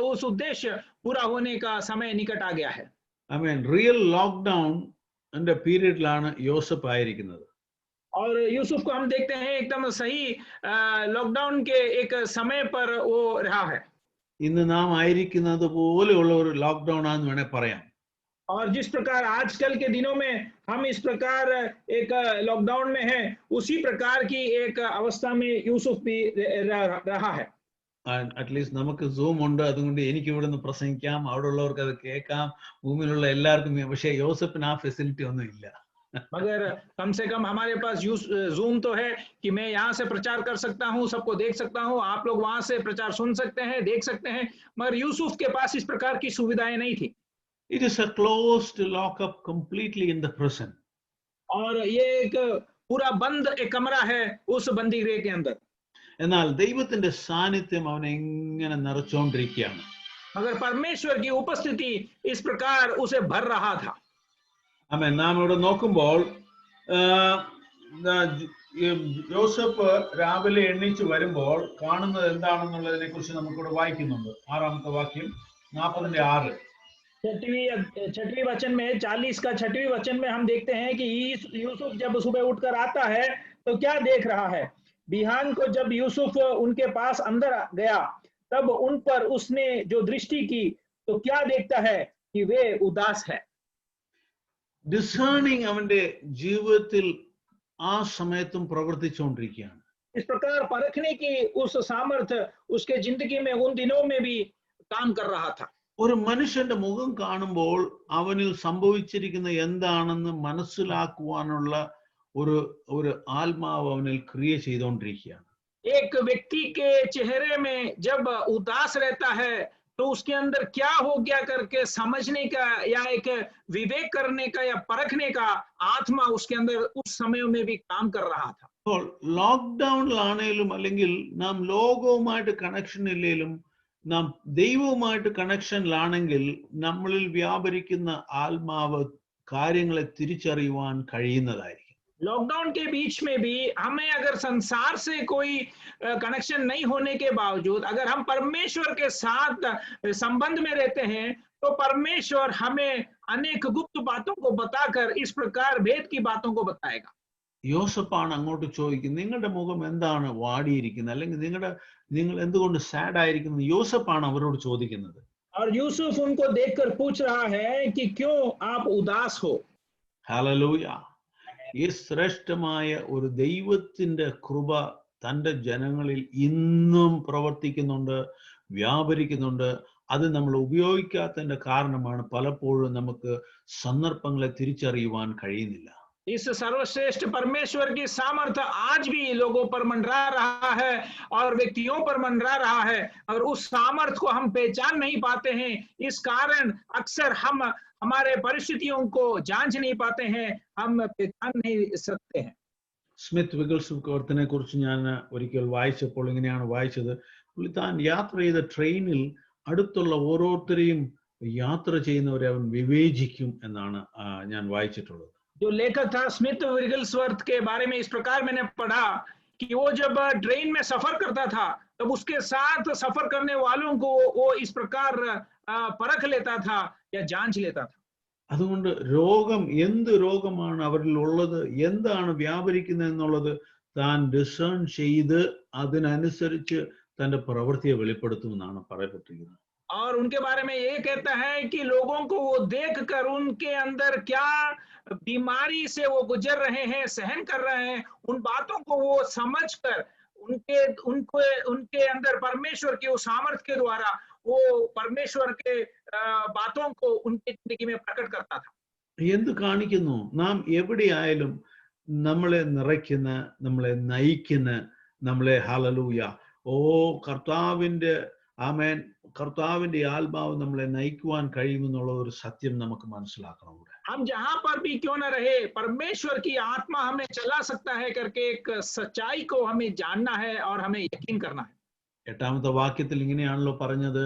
उस उद्देश्य पूरा होने का समय निकट आ गया है. ആമേൻ. റിയൽ ലോക്ക്ഡൗൺ എന്റെ പീരീഡിലാണ് യോസഫ് ആയിരിക്കുന്നത്. और यूसुफ को हम देखते हैं एकदम सही लॉकडाउन के एक समय पर वो रहा है. ഇന്ന് നാം ആയിരിക്കുന്നത് പോലെയുള്ള ഒരു ലോക്ക്ഡൗൺ ആണെന്ന് വേണേ പറയാം. और जिस प्रकार आजकल के दिनों में हम इस प्रकार एक लॉकडाउन में हैं, उसी प्रकार की एक अवस्था में यूसुफ भी रहा है. അറ്റ്ലീസ്റ്റ് നമുക്ക് സൂം ഉണ്ട്, അതുകൊണ്ട് എനിക്ക് ഇവിടെ നിന്ന് പ്രസംഗിക്കാം, അവിടെ ഉള്ളവർക്ക് അത് കേൾക്കാം, ഭൂമിയിലുള്ള എല്ലാവർക്കും. പക്ഷേ യോസഫിന് ആ ഫെസിലിറ്റി ഒന്നും ഇല്ല. मगर कम से कम हमारे पास जूम तो है कि मैं यहाँ से प्रचार कर सकता हूँ, सबको देख सकता हूँ, आप लोग वहां से प्रचार सुन सकते हैं, देख सकते हैं। मगर यूसुफ के पास इस प्रकार की सुविधाएं नहीं थी। It is a closed lockup completely in the prison. और ये एक पूरा बंद एक कमरा है उस बंदी गृह के अंदर। എന്നാൽ ദൈവത്തിന്റെ സാന്നിധ്യം അവനെ ഇങ്ങനെ നിറച്ചുകൊണ്ടിരിക്കുകയാണ്. मगर परमेश्वर की उपस्थिति इस प्रकार उसे भर रहा था। ആമേൻ. നാം ഇവിടെ നോക്കുമ്പോൾ യോസഫ് രാവിലെ എണീച്ച് വരുമ്പോൾ കാണുന്നത് എന്താണെന്നുള്ളതിനെ കുറിച്ച് നമുക്കിവിടെ വായിക്കുന്നുണ്ട്. 6-ാമത്തെ വാക്യം 40:6. छठवीं वचन में 40 का 6वीं वचन में हम देखते हैं कि यूसुफ जब सुबह उठकर आता है तो क्या देख रहा है। बिहान को जब यूसुफ उनके पास अंदर गया तब उन पर उसने जो दृष्टि की तो क्या देखता है कि वे उदास है। ഡിസേണിങ് അവന്റെ ജീവിതത്തിൽ ആ സമയത്തും പ്രവർത്തിച്ചുകൊണ്ടിരിക്കുകയാണ്. इस प्रकार परखने की उस सामर्थ्य उसके जिंदगी में उन दिनों में भी काम कर रहा था। ഒരു മനുഷ്യന്റെ മുഖം കാണുമ്പോൾ അവനിൽ സംഭവിച്ചിരിക്കുന്ന എന്താണെന്ന് മനസ്സിലാക്കുവാനുള്ള ഒരു ആത്മാവ് അവനിൽ ക്രിയ ചെയ്തുകൊണ്ടിരിക്കുകയാണ്. एक व्यक्ति के चेहरे में जब उदास रहता है तो उसके अंदर क्या हो गया करके समझने का या एक विवेक करने का या परखने का आत्मा उसके अंदर उस समय में भी काम कर रहा था। അപ്പോൾ ലോക്ക്ഡൌണിലാണേലും അല്ലെങ്കിൽ നാം ലോകവുമായിട്ട് കണക്ഷൻ ഇല്ലേലും നാം ദൈവവുമായിട്ട് കണക്ഷനിലാണെങ്കിൽ നമ്മളിൽ വ്യാപരിക്കുന്ന ആത്മാവ് കാര്യങ്ങളെ തിരിച്ചറിയുവാൻ കഴിയുന്നതായിരിക്കും. लॉकडाउन के बीच में भी हमें अगर संसार से कोई कनेक्शन नहीं होने के बावजूद अगर हम परमेश्वर के साथ संबंध में रहते हैं तो परमेश्वर हमें अनेक गुप्त बातों को बताकर इस प्रकार भेद की बातों को बताएगा। യോസഫാണ് അങ്ങോട്ട് ചോദിക്കുന്നത്, നിങ്ങളുടെ മുഖം എന്താണ് വാടിയിരിക്കുന്നത്, അല്ലെങ്കിൽ നിങ്ങൾ എന്തുകൊണ്ട് സാഡ് ആയിരിക്കുന്നത്? യോസഫാണ് അവരോട് ചോദിക്കുന്നത്. और यूसुफ उनको देखकर पूछ रहा है कि क्यों आप उदास हो। ഹല്ലേലൂയ. ഈ ശ്രേഷ്ഠമായ ഒരു ദൈവത്തിന്റെ കൃപ തന്റെ ജനങ്ങളിൽ ഇന്നും പ്രവർത്തിക്കുന്നുണ്ട്, വ്യാപരിക്കുന്നുണ്ട്. അത് നമ്മൾ ഉപയോഗിക്കാത്തതിന്റെ കാരണമാണ് പലപ്പോഴും നമുക്ക് സന്ദർഭങ്ങളെ തിരിച്ചറിയുവാൻ കഴിയുന്നില്ല. इस सर्वश्रेष्ठ परमेश्वर की सामर्थ्य आज भी लोगों पर मंडरा रहा है और व्यक्तियों पर मंडरा रहा है और उस सामर्थ्य को हम पहचान नहीं पाते हैं। इस कारण अक्सर हम हमारे परिस्थितियों को जांच नहीं पाते हैं, हम पहचान नहीं सकते हैं। സ്മിത്ത് വിഗൽസ്വർത്തിനെ കുറിച്ച് ഞാൻ ഒരിക്കൽ വായിച്ചപ്പോൾ ഇങ്ങനെയാണ് വായിച്ചത്. പുള്ളി താൻ യാത്ര ചെയ്ത ട്രെയിനിൽ അടുത്തുള്ള ഓരോരുത്തരെയും യാത്ര ചെയ്യുന്നവരെ അവൻ വിവേചിക്കും എന്നാണ് ഞാൻ വായിച്ചിട്ടുള്ളത്. जो लेखक था स्मिथ विगल्सवर्थ के बारे में इस प्रकार मैंने पढ़ा कि वो जब ट्रेन में सफर करता था तब उसके साथ सफर करने वालों को वो इस प्रकार परख लेता था या जांच लेता था। അതുകൊണ്ട് രോഗം, എന്ത് രോഗമാണ് അവരിൽ ഉള്ളത്, എന്താണ് വ്യാപരിക്കുന്നത് എന്നുള്ളത് താൻ ഡിസേൺ ചെയ്ത് അതിനനുസരിച്ച് തന്റെ പ്രവൃത്തിയെ വെളിപ്പെടുത്തുമെന്നാണ് പറയപ്പെട്ടിരിക്കുന്നത്. और उनके बारे में ये कहता है कि लोगों को वो देखकर उनके अंदर क्या बीमारी से वो गुजर रहे हैं, सहन कर रहे हैं, उन बातों को वो समझकर उनके अंदर परमेश्वर की उस सामर्थ्य के द्वारा वो परमेश्वर के बातों को उनकी जिंदगी में प्रकट करता था। എന്ത് കാണിക്കുന്നു? നാം എവിടെയായാലും നമ്മളെ നിറയ്ക്കുന്ന, നമ്മളെ നയിക്കുന്ന, നമ്മളെ ഹല്ലേലൂയ കർത്താവിന്റെ ആമേൻ, കർത്താവിന്റെ ആത്മാവ് നമ്മളെ നയിക്കുവാൻ കഴിയുമെന്നുള്ള ഒരു സത്യം നമുക്ക് മനസ്സിലാക്കണം. हम जहां पर भी क्यों न रहे परमेश्वर की आत्मा हमें चला सकता है करके एक सच्चाई को हमें जानना है और हमें यकीन करना है। 8ാമത്തെ വാക്യത്തിൽ ഇങ്ങനെയാണല്ലോ പറഞ്ഞത്,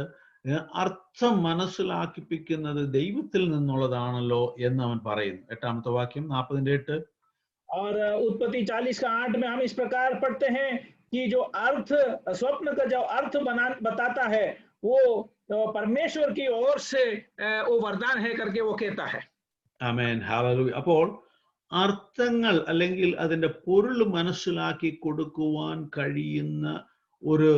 അർത്ഥം മനസ്സിലാക്കിപ്പിക്കുന്നത് ദൈവത്തിൽ നിന്നുള്ളതാണല്ലോ എന്ന് അവൻ പറയുന്നു. 8ാമത്തെ വാക്യം 40:8. और उत्पत्ति 40 का 8 में हम इस प्रकार पढ़ते हैं कि जो अर्थ स्वप्न का जो अर्थ बताता है वो परमेश्वर की ओर से वो वरदान है करके वो कहता है। ആമേൻ, ഹല്ലേലൂയ. അപ്പോൾ അർത്ഥങ്ങൾ അല്ലെങ്കിൽ അതിന്റെ പൊരുൾ മനസ്സിലാക്കി കൊടുക്കുവാൻ കഴിയുന്ന ഒരു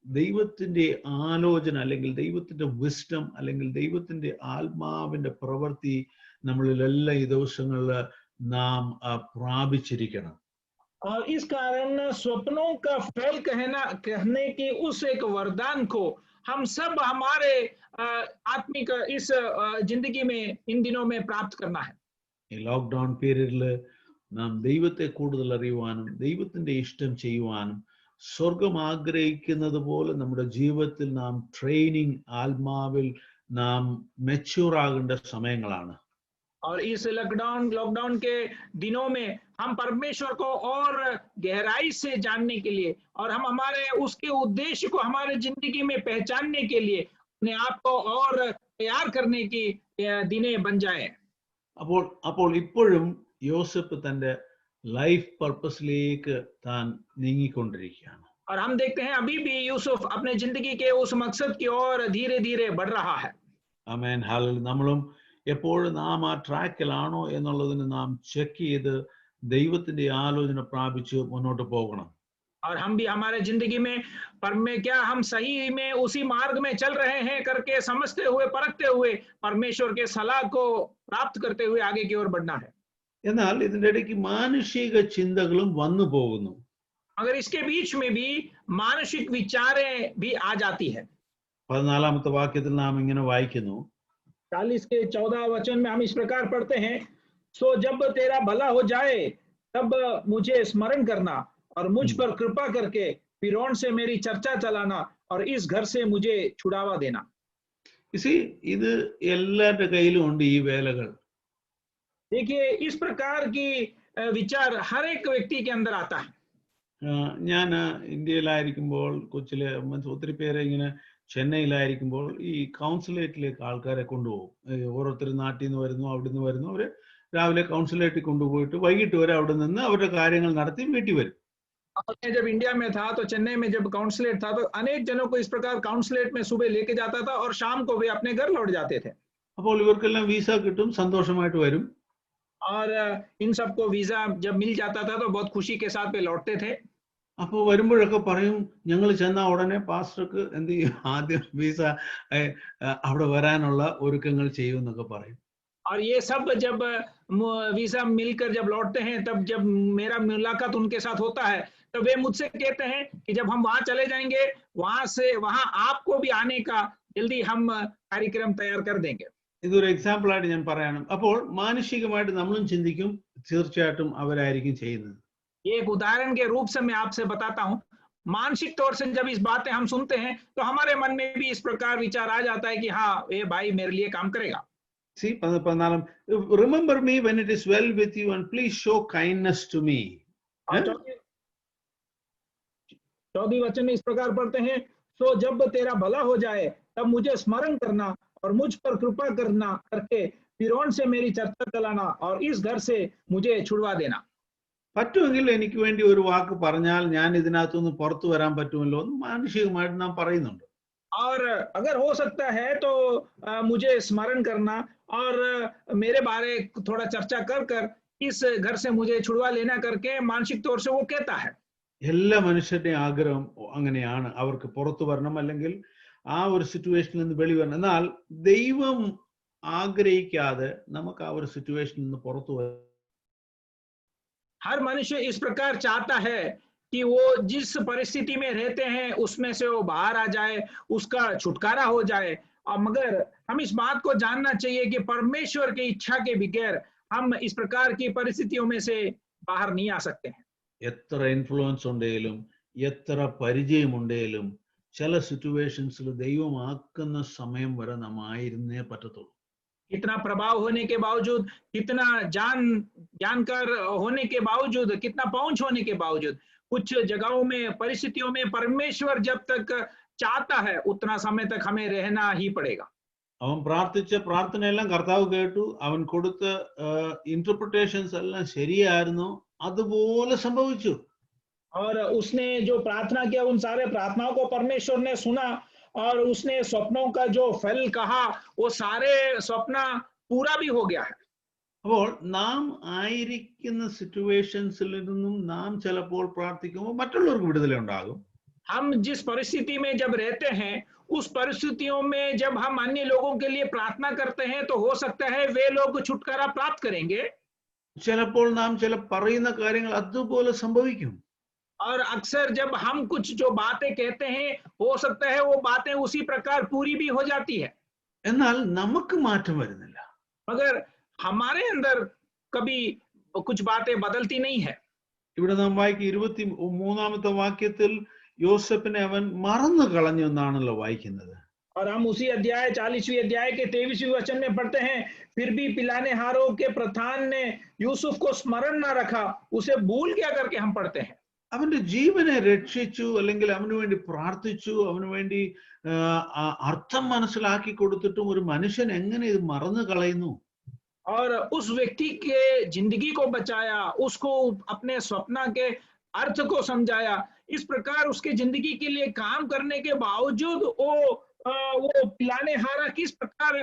ദൈവത്തിന്റെ ആലോചന അല്ലെങ്കിൽ ദൈവത്തിന്റെ വിസ്ഡം അല്ലെങ്കിൽ ദൈവത്തിന്റെ ആത്മാവിന്റെ പ്രവൃത്തി നമ്മളിലെല്ലാം ഈ ദിവസങ്ങളിൽ നാം പ്രാപിച്ചിരിക്കണം. और इस कारण स्वप्नों का फैल कहने की उस एक वरदान को हम सब हमारे आत्मिक इस जिंदगी में इन दिनों में प्राप्त करना है. ഈ ലോക്ക്ഡൗൺ പീരീഡിൽ നാം ദൈവത്തെ കൂടുതൽ അറിയുവാനും ദൈവത്തിന്റെ ഇഷ്ടം ചെയ്യുവാനും സ്വർഗം ആഗ്രഹിക്കുന്നത് പോലെ നമ്മുടെ ജീവിതത്തിൽ നാം ട്രെയിനിങ് ആത്മാവിൽ നാം മെച്യൂർ ആകേണ്ട സമയങ്ങളാണ്. और इस लॉकडाउन के दिनों में हम परमेश्वर को और गहराई से जानने के लिए और हम हमारे उसके उद्देश्य को हमारे जिंदगी में पहचानने के लिए अपने आप को और तैयार करने की दिने बन जाए. അപ്പോൾ ഇപ്പോഴും യോസേപ്പ് തന്റെ ലൈഫ് പർപ്പസിലേക്ക് താൻ നീങ്ങിക്കൊണ്ടിരിക്കുകയാണ്. और हम देखते हैं अभी भी यूसुफ अपने जिंदगी के उस मकसद की ओर धीरे धीरे बढ़ रहा है. ആമേൻ. ഹല്ലേലൂയ. നമ്മളും എപ്പോഴും നാം ആ ട്രാക്കിലാണോ എന്നുള്ളതിന് നാം ചെക്ക് ചെയ്ത് ദൈവത്തിന്റെ ആലോചന പ്രാപിച്ച് മുന്നോട്ട് പോകണം. और हम भी हमारे जिंदगी में क्या हम सही में उसी मार्ग में चल रहे हैं करके समझते हुए परखते हुए परमेश्वर के सलाह को प्राप्त करते हुए आगे की ओर बढ़ना है. എന്നാൽ ഇതിന്റെ ഇടയ്ക്ക് മാനുഷിക ചിന്തകളും വന്നു പോകുന്നു. अगर इसके बीच में भी मानसिक विचारें भी आ जाती है. 14ാമത്തെ വാക്യത്തിൽ നാം ഇങ്ങനെ വായിക്കുന്നു. 40 के 14 वचन में हम इस प्रकार पढ़ते हैं, सो जब तेरा भला हो जाए तब मुझे स्मरण करना और मुझ पर कृपा करके फिरौन से मेरी चर्चा चलाना और इस घर से मुझे छुड़ावा देना. इसी ഇത് എല്ലാവരുടെ കയ്യിലും ഉണ്ട് ഈ വേലകൾ. देखिए इस प्रकार की विचार हर एक व्यक्ति के अंदर आता है. ഞാൻ ഇന്ത്യയിലായിരിക്കുമ്പോൾ കൊച്ചിലെ ഒത്തിരി പേരെ ഇങ്ങനെ ചെന്നൈയിലായിരിക്കുമ്പോൾ ഈ കൗൺസിലേറ്റിലേക്ക് ആൾക്കാരെ കൊണ്ടുപോകും. ഓരോരുത്തർ നാട്ടിൽ നിന്ന് വരുന്നു, അവിടെ നിന്ന് വരുന്നു. അവര് രാവിലെ കൗൺസിലേറ്റിൽ കൊണ്ടുപോയിട്ട് വൈകിട്ട് വരെ അവിടെ നിന്ന് അവരുടെ കാര്യങ്ങൾ നടത്തി വീട്ടിൽ വരും. जब इंडिया में था तो चेन्नई में जब काउंसलेट था तो अनेक जनों को इस प्रकार काउंसलेट में सुबह लेके जाता था और शाम को वे अपने घर लौट जाते थे. അപ്പോൾ ഇവർക്കെല്ലാം വീസ കിട്ടും, സന്തോഷമായിട്ട് വരും. और इन सबको वीजा जब मिल जाता था तो बहुत खुशी के साथ वे लौटते थे. അപ്പോൾ വരുമ്പോഴൊക്കെ പറയും, ഞങ്ങൾ ചെന്ന ഉടനെ പാസ്റ്റർക്ക് എന്ത് ചെയ്യും, ആദ്യം വീസ അവിടെ വരാനുള്ള ഒരുക്കങ്ങൾ ചെയ്യും എന്നൊക്കെ പറയും. और ये सब जब वीजा मिलकर जब लौटते हैं तब जब मेरा मुलाकात उनके साथ होता है तो वे मुझसे कहते हैं कि जब हम वहां चले जाएंगे वहां से वहां आपको भी आने का जल्दी हम कार्यक्रम तैयार कर देंगे. ഇതൊരു എക്സാമ്പിൾ ആയിട്ട് ഞാൻ പറയാണ്. അപ്പോൾ മാനുഷികമായിട്ട് നമ്മളും ചിന്തിക്കും, തീർച്ചയായിട്ടും അവരായിരിക്കും ചെയ്യുന്നത്. ये एक उदाहरण के रूप से मैं आपसे बताता हूँ. मानसिक तौर से जब इस बातें हम सुनते हैं तो हमारे मन में भी इस प्रकार विचार आ जाता है कि हाँ ये भाई मेरे लिए काम करेगा. See, 14, remember me when it is well with you and please show kindness to me. 14 वचन में इस प्रकार पढ़ते हैं, सो जब तेरा भला हो जाए तब मुझे स्मरण करना और मुझ पर कृपा करना करके फिरौन से मेरी चर्चा चलाना और इस घर से मुझे छुड़वा देना. പറ്റുമെങ്കിൽ എനിക്ക് വേണ്ടി ഒരു വാക്ക് പറഞ്ഞാൽ ഞാൻ ഇതിനകത്തുനിന്ന് പുറത്തു വരാൻ പറ്റുമല്ലോ എന്ന് മാനുഷികമായിട്ട് നാം പറയുന്നുണ്ട്. और अगर हो सकता है तो मुझे स्मरण करना और मेरे बारे थोड़ा चर्चा कर कर इस घर से मुझे छुड़वा लेना करके मानसिक तौर से वो कहता है. എല്ലാ മനുഷ്യരുടെയും ആഗ്രഹം അങ്ങനെയാണ്, അവർക്ക് പുറത്തു വരണം, അല്ലെങ്കിൽ ആ ഒരു സിറ്റുവേഷനിൽ നിന്ന് വെളി വരണം. എന്നാൽ ദൈവം ആഗ്രഹിക്കാതെ നമുക്ക് ആ ഒരു സിറ്റുവേഷനിൽ നിന്ന് പുറത്തു വരാം. हर मनुष्य इस प्रकार चाहता है कि वो जिस परिस्थिति में रहते हैं उसमें से वो बाहर आ जाए, उसका छुटकारा हो जाए. और मगर हम इस बात को जानना चाहिए कि परमेश्वर की इच्छा के बगैर हम इस प्रकार की परिस्थितियों में से बाहर नहीं आ सकते हैं. എത്ര ഇൻഫ്ലുവൻസ് ഉണ്ടെങ്കിലും എത്ര പരിചയമുണ്ടെങ്കിലും ചില സിറ്റുവേഷൻസിൽ ദൈവം ആക്കുന്ന സമയം വരെ നാം ആയിരുന്നേ പറ്റത്തുള്ളൂ. कितना प्रभाव होने के बावजूद, कितना जानकार होने के बावजूद, कितना पहुंच होने के बावजूद कुछ जगहों में परिस्थितियों में परमेश्वर जब तक चाहता है उतना समय तक हमें रहना ही पड़ेगा. അവൻ പ്രാർത്ഥിച്ച പ്രാർത്ഥനയെല്ലാം കർത്താവ് കേട്ടു, അവൻ കൊടുത്ത ഇന്റർപ്രിട്ടേഷൻസ് എല്ലാം ശരിയായിരുന്നു, അതുപോലെ സംഭവിച്ചു. और उसने जो प्रार्थना किया उन सारे प्रार्थनाओं को परमेश्वर ने सुना और उसने स्वप्नों का जो फल कहा वो सारे स्वप्न पूरा भी हो गया है. അപ്പോൾ നാം ആയിരിക്കുന്ന സിറ്റുവേഷൻസിൽ നിന്നും നാം ചിലപ്പോൾ പ്രാർത്ഥിക്കുമ്പോൾ മറ്റുള്ളവർക്ക് വിടുതല ഉണ്ടാകും. हम जिस परिस्थिति में जब रहते हैं उस परिस्थितियों में जब हम अन्य लोगों के लिए प्रार्थना करते हैं तो हो सकता है वे लोग छुटकारा प्राप्त करेंगे. ചിലപ്പോൾ നാം ചില പറയുന്ന കാര്യങ്ങൾ അതുപോലെ സംഭവിക്കും. और अक्सर जब हम कुछ जो बातें कहते हैं हो सकता है वो बातें उसी प्रकार पूरी भी हो जाती है. എന്നാൽ നമുക്ക് മാറ്റം വരുന്നില്ല. मगर हमारे अंदर कभी कुछ बातें बदलती नहीं है। ഇവിടെ നാം വായിക്കും 23-ാമത്തെ വാക്യത്തിൽ യോസേപ്പിനെ അവൻ മറന്നു കളഞ്ഞു എന്നാണല്ലോ വായിക്കുന്നത്. और हम उसी अध्याय 40वीं अध्याय के 23वें वचन में पढ़ते हैं, फिर भी पिलाने हारों के प्रधान ने यूसुफ को स्मरण न रखा, उसे भूल गया करके हम पढ़ते हैं। അവന്റെ ജീവനെ രക്ഷിച്ചു, അല്ലെങ്കിൽ അവന് വേണ്ടി പ്രാർത്ഥിച്ചു, അവന് വേണ്ടി അർത്ഥം മനസ്സിലാക്കി കൊടുത്തിട്ടും ഒരു മനുഷ്യൻ എങ്ങനെ ഇത് മറന്നു കളയുന്നു? और उस व्यक्ति के जिंदगी को बचाया, उसको अपने स्वप्न के अर्थ को समझाया, इस प्रकार उसके जिंदगी के लिए काम करने के बावजूद वो पिलाने हारा किस प्रकार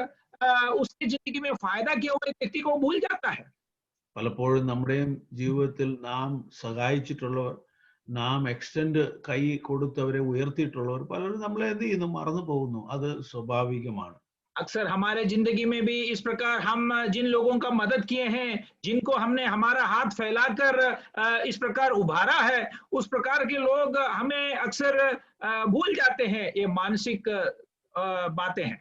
उसकी जिंदगी में फायदा किया हुआ व्यक्ति को भूल जाता है। പലപ്പോഴും നമ്മുടെയും ജീവിതത്തിൽ നാം സഹായിച്ചിട്ടുള്ളവർ, നാം എക്സ്റ്റെൻഡ് കൈ കൊടുത്തവരെ ഉയർത്തിയിട്ടുള്ളവർ പലരും നമ്മളെ എന്ത് ചെയ്യുന്നു? മറന്നു പോകുന്നു. അത് സ്വാഭാവികമാണ്. अक्सर हमारे जिंदगी में भी इस प्रकार हम जिन लोगों का मदद किए हैं, जिनको हमने हमारा हाथ फैलाकर इस प्रकार उभारा है, उस प्रकार के लोग हमें अक्सर भूल जाते हैं। ये मानसिक बातें हैं।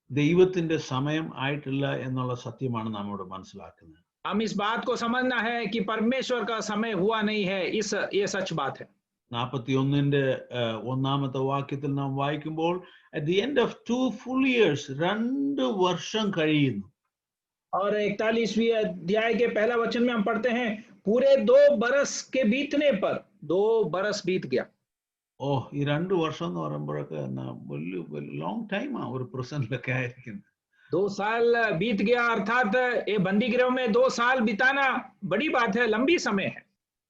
ദൈവത്തിന്റെ സമയം ആയിട്ടില്ല എന്നുള്ള സത്യമാണ് നാം ഇവിടെ മനസ്സിലാക്കുന്നത്. हम इस बात को समझना है कि परमेश्वर का समय हुआ नहीं है, ये सच बात है। 41-ന്റെ 1-ാമത്തെ വാക്യത്തിൽ നാം വായിക്കുമ്പോൾ at the end of 2 full years, 2 വർഷം കഴിയുന്നു. और 41वीं अध्याय के पहला वचन में हम पढ़ते हैं, पूरे 2 बरस के बीतने पर 2 बरस बीत गया। ഈ 2 വർഷം എന്ന് പറയുമ്പോഴൊക്കെ ലോങ് ടൈമാ ഒരു പ്രസന്റിലൊക്കെ ആയിരിക്കുന്നത്. 2 साल बीत गया, अर्थात ये बंदी गृह में 2 साल बिताना बड़ी बात है, लंबी समय है।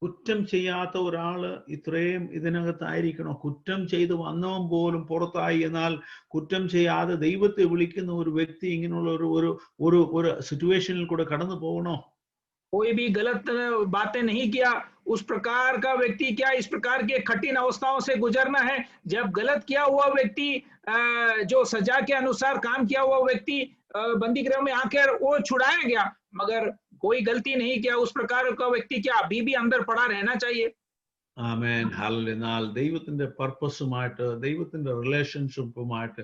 കുറ്റം ചെയ്യാത്ത ഒരാള് ഇത്രയും ഇതിനകത്തായിരിക്കണോ? കുറ്റം ചെയ്ത് വന്നവൻ പോലും പുറത്തായി, എന്നാൽ കുറ്റം ചെയ്യാതെ ദൈവത്തെ വിളിക്കുന്ന ഒരു വ്യക്തി ഇങ്ങനെയുള്ള ഒരു സിറ്റുവേഷനിൽ കൂടെ കടന്നു പോകണോ? कोई भी गलत बातें नहीं किया, उस प्रकार का व्यक्ति क्या इस प्रकार के कठिन अवस्थाओं से गुजरना है? जब गलत किया हुआ व्यक्ति, जो सजा के अनुसार काम किया हुआ व्यक्ति बंदी गृह में आकर वो छुड़ाया गया, मगर कोई गलती नहीं किया, उस प्रकार का व्यक्ति क्या अभी भी अंदर पड़ा रहना चाहिए? ആമേൻ, ഹല്ലേലൂയ. എന്നാൽ ദൈവത്തിന്റെ പർപ്പസുമായിട്ട്, ദൈവത്തിന്റെ റിലേഷൻഷിപ്പുമായിട്ട്,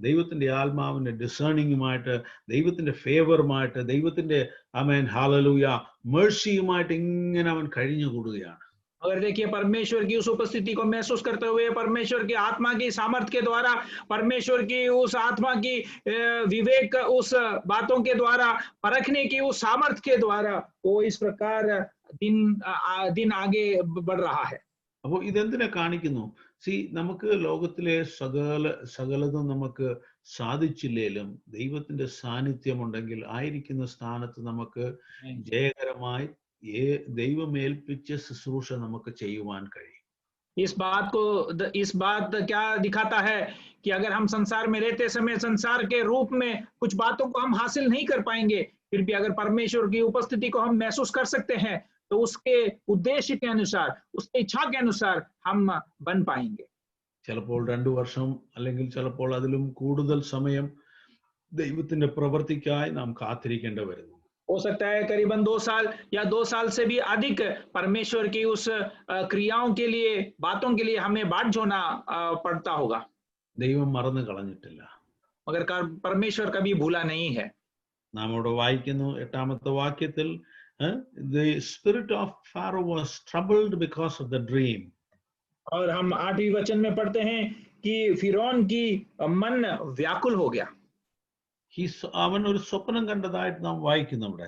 ദൈവത്തിന്റെ ആത്മാവിന്റെ ഡിസേണിങ്ങുമായിട്ട്, ദൈവത്തിന്റെ ഫേവറുമായിട്ട്, ദൈവത്തിന്റെ ആമേൻ ഹല്ലേലൂയ മേഴ്സിയുമായിട്ട് ഇങ്ങനെ അവൻ കഴിഞ്ഞുകൂടുകയാണ്. अगर देखिए, परमेश्वर की उस उपस्थिति को महसूस करते हुए, परमेश्वर की आत्मा की सामर्थ्य के द्वारा, परमेश्वर की उस आत्मा की विवेक, उस बातों के द्वारा, परखने की उस सामर्थ्य के द्वारा वो इस प्रकार दिन आगे बढ़ रहा है। അപ്പോൾ ഇതെന്തിനെ കാണിക്കുന്നു? നമുക്ക് ലോകത്തിലെ സകലതും നമുക്ക് സാധിച്ചില്ലേലും ദൈവത്തിന്റെ സാന്നിധ്യം ഉണ്ടെങ്കിൽ ആയിരിക്കുന്ന സ്ഥാനത്ത് നമുക്ക് ജയകരമായി ദൈവം ഏൽപ്പിച്ച ശുശ്രൂഷ നമുക്ക് ചെയ്യുവാൻ കഴിയും. इस बात क्या दिखाता है कि अगर हम संसार में रहते समय संसार के रूप में कुछ बातों को हम हासिल नहीं कर पाएंगे, फिर भी अगर परमेश्वर की उपस्थिति को हम महसूस कर सकते हैं तो उसके उद्देश्य के अनुसार, उसकी इच्छा के अनुसार हम बन पाएंगे। ചിലപ്പോൾ 2 വർഷം അല്ലെങ്കിൽ ചിലപ്പോൾ അതിലും കൂടുതൽ സമയം ദൈവത്തിന്റെ പ്രവൃത്തിക്കായി നാം കാത്തിരിക്കേണ്ടി വരുന്നു. हो सकता है करीबन 2 साल या 2 साल से भी अधिक परमेश्वर की उस क्रियाओं के लिए, बातों के लिए हमें बाट जोना पड़ता होगा। ദൈവം മറന്നു കളഞ്ഞിട്ടില്ല, मगर परमेश्वर कभी भूला नहीं है। നാം ഇവിടെ വായിക്കുന്നു 8-ാമത്തെ വാക്യത്തിൽ, the spirit of Pharaoh was troubled because of the dream. और हम 8वें वचन में पढ़ते हैं कि फिरौन की मन व्याकुल हो गया। അവൻ ഒരു സ്വപ്നം കണ്ടതായിട്ട് നാം വായിക്കുന്നു അവിടെ.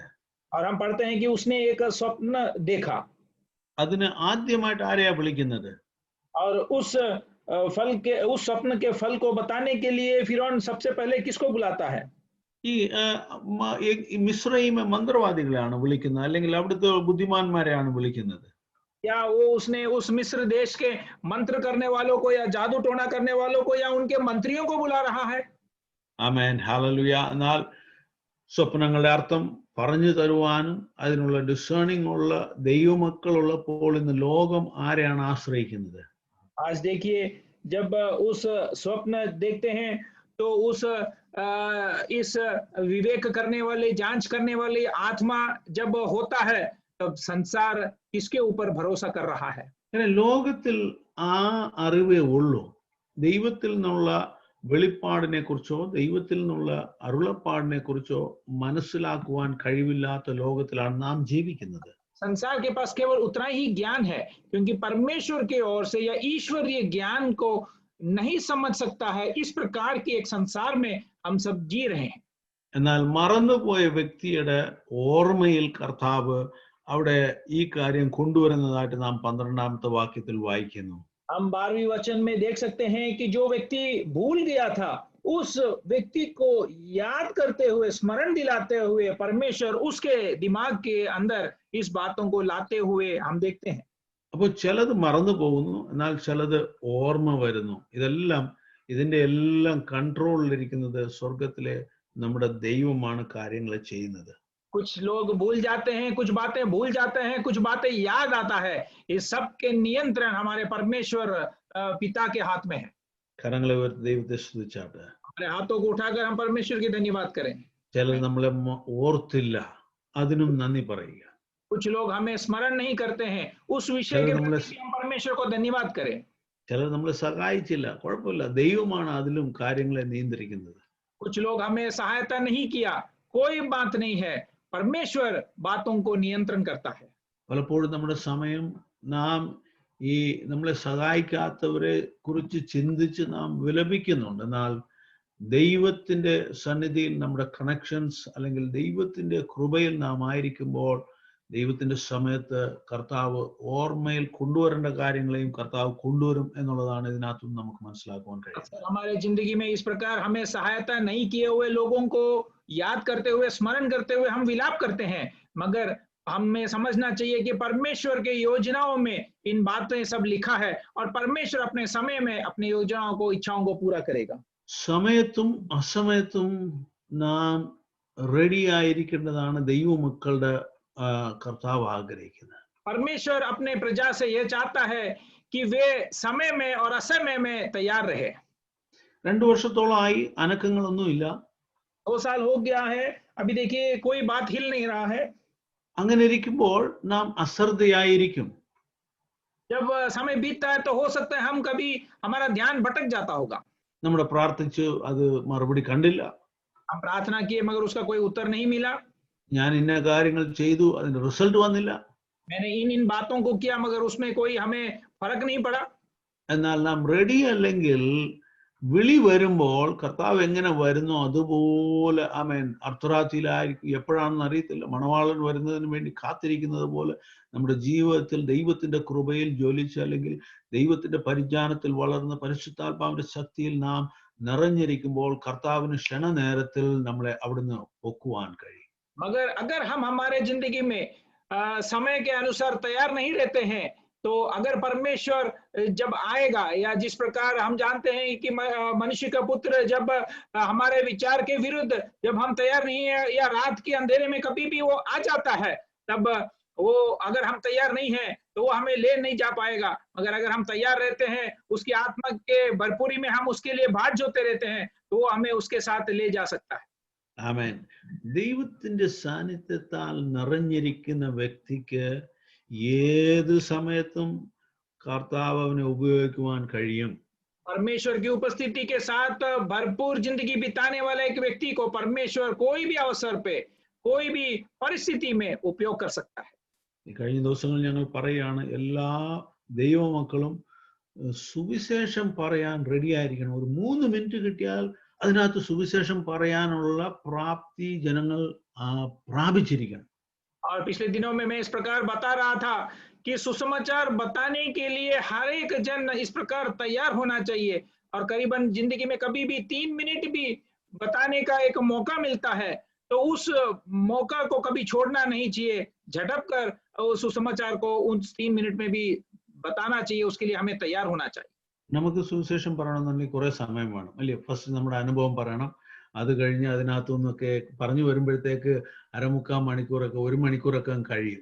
और हम पढ़ते हैं कि उसने एक स्वप्न देखा। അതിന് ആദ്യമായിട്ട് ആരെയാ വിളിക്കുന്നത്? और उस स्वप्न के फल को बताने के लिए फिरौन सबसे पहले किसको बुलाता है? ഈ മിസ്രൈമെ മന്ത്രവാദികളെയാണ് വിളിക്കുന്നത്, അല്ലെങ്കിൽ അവിടുത്തെ ബുദ്ധിമാന്മാരെയാണ് വിളിക്കുന്നത്? या वो उसने उस मिस्र देश के मंत्र करने वालों को या जादू टोना करने वालों को या उनके मंत्रियों को बुला रहा है? Amen hallelujah. എന്നാൽ സ്വപ്നങ്ങളുടെ അർത്ഥം പറഞ്ഞു തരുവാനും അതിനുള്ള ഡിസേണിംഗ് ഉള്ള ദൈവമക്കളുള്ളപ്പോൾ ഇന്ന് ലോകം ആരെയാണ് ആശ്രയിക്കുന്നത്? आज देखिए, जब उस स्वप्न देखते हैं तो इस विवेक करने वाले, जांच करने वाली आत्मा जब होता है तब संसार किसके ऊपर भरोसा कर रहा है? ലോകത്തിൽ ആ അറിവേ ഉള്ളൂ. ദൈവത്തിൽ നിന്നുള്ള വെളിപ്പാടിനെ കുറിച്ചോ ദൈവത്തിൽ നിന്നുള്ള അരുളപ്പാടിനെ കുറിച്ചോ മനസ്സിലാക്കുവാൻ കഴിവില്ലാത്ത ലോകത്തിലാണ് നാം ജീവിക്കുന്നത്. संसार के पास केवल उतना ही ज्ञान है, क्योंकि परमेश्वर की ओर से या ईश्वरीय ज्ञान को नहीं समझ सकता है. इस प्रकार की एक संसार में हम सब जी रहे हैं. എന്നാൽ മറന്നുപോയ വ്യക്തിയുടെ ഓർമ്മയിൽ കർത്താവ് അവിടെ ഈ കാര്യം കൊണ്ടുവരുന്നതായിട്ട് നാം 12ാമത്തെ വാക്യത്തിൽ വായിക്കുന്നു. हम 12वीं वचन में देख सकते हैं कि जो व्यक्ति भूल गया था, उस व्यक्ति को याद करते हुए, स्मरण दिलाते हुए परमेश्वर उसके दिमाग के अंदर इस बातों को लाते हुए हम देखते हैं. അപ്പോൾ ചിലത് മറന്നു പോകുന്നു, എന്നാൽ ചിലത് ഓർമ്മ വരുന്നു. ഇതിന്റെ എല്ലാം കൺട്രോളിലിരിക്കുന്നത് സ്വർഗത്തിലെ നമ്മുടെ ദൈവമാണ് കാര്യങ്ങൾ ചെയ്യുന്നത്. कुछ लोग भूल जाते हैं, कुछ बातें भूल जाते हैं, कुछ बातें याद आता है. इस सब के नियंत्रण हमारे परमेश्वर पिता के हाथ में है. കരങ്ങളെ ഉയർത്തി ദൈവത്തെ സ്തുതിച്ചാട്ടെ. हमारे हाथों को उठाकर हम परमेश्वर की धन्यवाद करें. ചിലർ നമ്മളെ ഓർത്തില്ല, അതിനും നന്ദി പറയുക. कुछ लोग हमें स्मरण नहीं करते हैं, उस विषय के प्रति हम परमेश्वर को धन्यवाद करें. ചിലർ നമ്മളെ സഹായിച്ചില്ല, കുഴപ്പമില്ല, ദൈവമാണ് അതിലും കാര്യങ്ങളെ നിയന്ത്രിക്കുന്നത്. कुछ लोग हमें सहायता नहीं किया, कोई बात नहीं है, परमेश्वर बातों को नियंत्रण करता है. പലപ്പോഴും നമ്മുടെ സമയം നാം ഈ നമ്മളെ സഹായിക്കാത്തവരെ കുറിച്ച് ചിന്തിച്ച് നാം വിലപിക്കുന്നുണ്ട്. എന്നാൽ ദൈവത്തിന്റെ സന്നിധിയിൽ നമ്മുടെ കണക്ഷൻസ് അല്ലെങ്കിൽ ദൈവത്തിന്റെ കൃപയിൽ നാം ആയിരിക്കുമ്പോൾ ദൈവത്തിന്റെ സമയത്ത് കർത്താവ് ഓർമ്മയിൽ കൊണ്ടുവരേണ്ട കാര്യങ്ങളെയും കർത്താവ് കൊണ്ടുവരും എന്നുള്ളതാണ് ഇതിനകത്ത് നമുക്ക് മനസ്സിലാക്കുവാൻ കഴിയുന്നത്. हमारे जिंदगी में इस प्रकार हमें सहायता नहीं किए हुए लोगों को याद करते हुए, स्मरण करते हुए हम विलाप करते हैं, मगर हमें समझना चाहिए कि परमेश्वर के योजनाओं में इन बातें सब लिखा है और परमेश्वर अपने समय में अपनी योजनाओं को, इच्छाओं को पूरा करेगा. സമയത്തും അസമയത്തും നാം റെഡി ആയിരിക്കേണ്ടതാണ് ദൈവമക്കളുടെ കർത്താവ് ആഗ്രഹിക്കുന്നത്. परमेश्वर अपने प्रजा से यह चाहता है कि वे समय में और असमय में तैयार रहे. 2 വർഷത്തോളമായി അനക്കങ്ങളൊന്നുമില്ല. 2 साल हो गया है, अभी देखिए कोई बात हिल नहीं रहा है. അങ്ങനെ ഇരിക്കുമ്പോൾ നാം അശ്രദ്ധയായിരിക്കും. जब समय बीतता है तो हो सकता है हम कभी हमारा ध्यान भटक जाता होगा. നമ്മൾ പ്രാർത്ഥിച്ചു, അത് മറുപടി കണ്ടില്ല. हम प्रार्थना किए मगर उसका कोई उत्तर नहीं मिला. ഞാൻ ഇന്ന കാര്യങ്ങൾ ചെയ്തു, അതിന്റെ റിസൾട്ട് വന്നില്ല. मैंने इन बातों को किया मगर उसमें कोई हमें फर्क नहीं पड़ा. എന്നാൽ നാം റെഡി അല്ലെങ്കിൽ വിളി വരുമ്പോൾ കർത്താവ് എങ്ങനെ വരുന്നോ അതുപോലെ ആമേൻ അർദ്ധരാത്രിയിലായിരിക്കും, എപ്പോഴാണെന്ന് അറിയത്തില്ല, മണവാളൻ വരുന്നതിന് വേണ്ടി കാത്തിരിക്കുന്നത് പോലെ നമ്മുടെ ജീവിതത്തിൽ ദൈവത്തിന്റെ കൃപയിൽ ജ്വലിച്ച് അല്ലെങ്കിൽ ദൈവത്തിന്റെ പരിജ്ഞാനത്തിൽ വളർന്ന പരിശുദ്ധാത്മാവിന്റെ ശക്തിയിൽ നാം നിറഞ്ഞിരിക്കുമ്പോൾ കർത്താവിന് ക്ഷണനേരത്തിൽ നമ്മളെ അവിടുന്ന് പൊക്കുവാൻ കഴിയും. मगर अगर हम हमारे जिंदगी में समय के अनुसार तैयार नहीं रहते हैं, तो अगर परमेश्वर जब आएगा, या जिस प्रकार हम जानते हैं कि मनुष्य का पुत्र जब हमारे विचार के विरुद्ध जब हम तैयार नहीं है या रात के अंधेरे में कभी भी वो आ जाता है, तब वो अगर हम तैयार नहीं है तो वो हमें ले नहीं जा पाएगा. मगर अगर हम तैयार रहते हैं, उसकी आत्मा के भरपूरी में हम उसके लिए बाट जोते रहते हैं, तो वो हमें उसके साथ ले जा सकता है. ആമേൻ. ദൈവത്തിന്റെ സാന്നിധ്യത്താൽ നിറഞ്ഞിരിക്കുന്ന വ്യക്തിക്ക് ഏത് സമയത്തും കർത്താവ് അവനെ ഉപയോഗിക്കുവാൻ കഴിയും. परमेश्वर की उपस्थिति के साथ भरपूर जिंदगी बिताने वाले एक व्यक्ति को परमेश्वर कोई भी अवसर पे, कोई भी परिस्थिति में उपयोग कर सकता है. ഈ കഴിഞ്ഞ ദിവസങ്ങളിൽ ഞങ്ങൾ പറയുകയാണ്, എല്ലാ ദൈവമക്കളും സുവിശേഷം പറയാൻ റെഡി ആയിരിക്കണം. ഒരു 3 മിനിറ്റ് കിട്ടിയാൽ അതിനകത്ത് സുവിശേഷം പറയാനുള്ള പ്രാപ്തി ജനങ്ങൾ പ്രാപിച്ചിരിക്കണം. और पिछले दिनों में मैं इस प्रकार बता रहा था कि सुसमाचार बताने के लिए हर एक जन इस प्रकार तैयार होना चाहिए, और करीबन जिंदगी में कभी भी 3 मिनट भी बताने का एक मौका मिलता है तो उस मौका को कभी छोड़ना नहीं चाहिए. झटक कर सुसमाचार को उन 3 मिनट में भी बताना चाहिए. उसके लिए हमें तैयार होना चाहिए. നമുക്ക് സുവിശേഷം പറയണമെന്നുണ്ടെങ്കിൽ കുറെ സമയം വേണം, അല്ലേ? ഫസ്റ്റ് നമ്മുടെ അനുഭവം പറയണം. അത് കഴിഞ്ഞ് അതിനകത്തു നിന്നൊക്കെ പറഞ്ഞു വരുമ്പോഴത്തേക്ക് അരമുക്കാൽ മണിക്കൂറൊക്കെ 1 മണിക്കൂറൊക്കെ കഴിയും.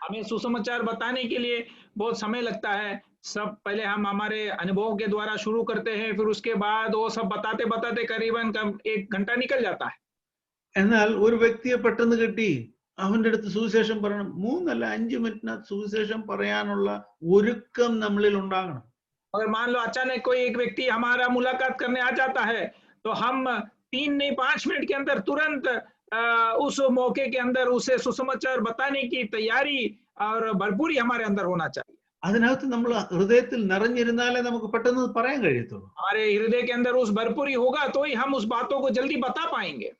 हमें सुसमाचार बताने के लिए बहुत समय लगता है. सब पहले हम हमारे अनुभव के द्वारा शुरू करते हैं, फिर उसके बाद वो सब बताते बताते करीबन 1 घंटा निकल जाता है. എന്നാൽ ഒരു വ്യക്തിയെ പെട്ടെന്ന് കിട്ടി, അവന്റെ അടുത്ത് സുവിശേഷം പറയണം. 3 അല്ല 5 മിനിറ്റിനകത്ത് സുവിശേഷം പറയാനുള്ള ഒരുക്കം നമ്മളിൽ ഉണ്ടാകണം. अगर मान लो अचानक कोई एक व्यक्ति हमारा मुलाकात करने आ जाता है, तो हम 3 नहीं 5 मिनट के अंदर तुरंत उस मौके के अंदर उसे सुसमाचार बताने की तैयारी और भरपूरी हमारे अंदर होना चाहिए। അതിനകത്ത് നമ്മൾ ഹൃദയത്തിൽ നിറഞ്ഞിരുന്നാലേ നമുക്ക് പെട്ടെന്ന് പറയാൻ കഴിയത്തുള്ളൂ. हमारे हृदय के अंदर उस भरपूरी होगा तो ही हम उस बातों को जल्दी बता पाएंगे।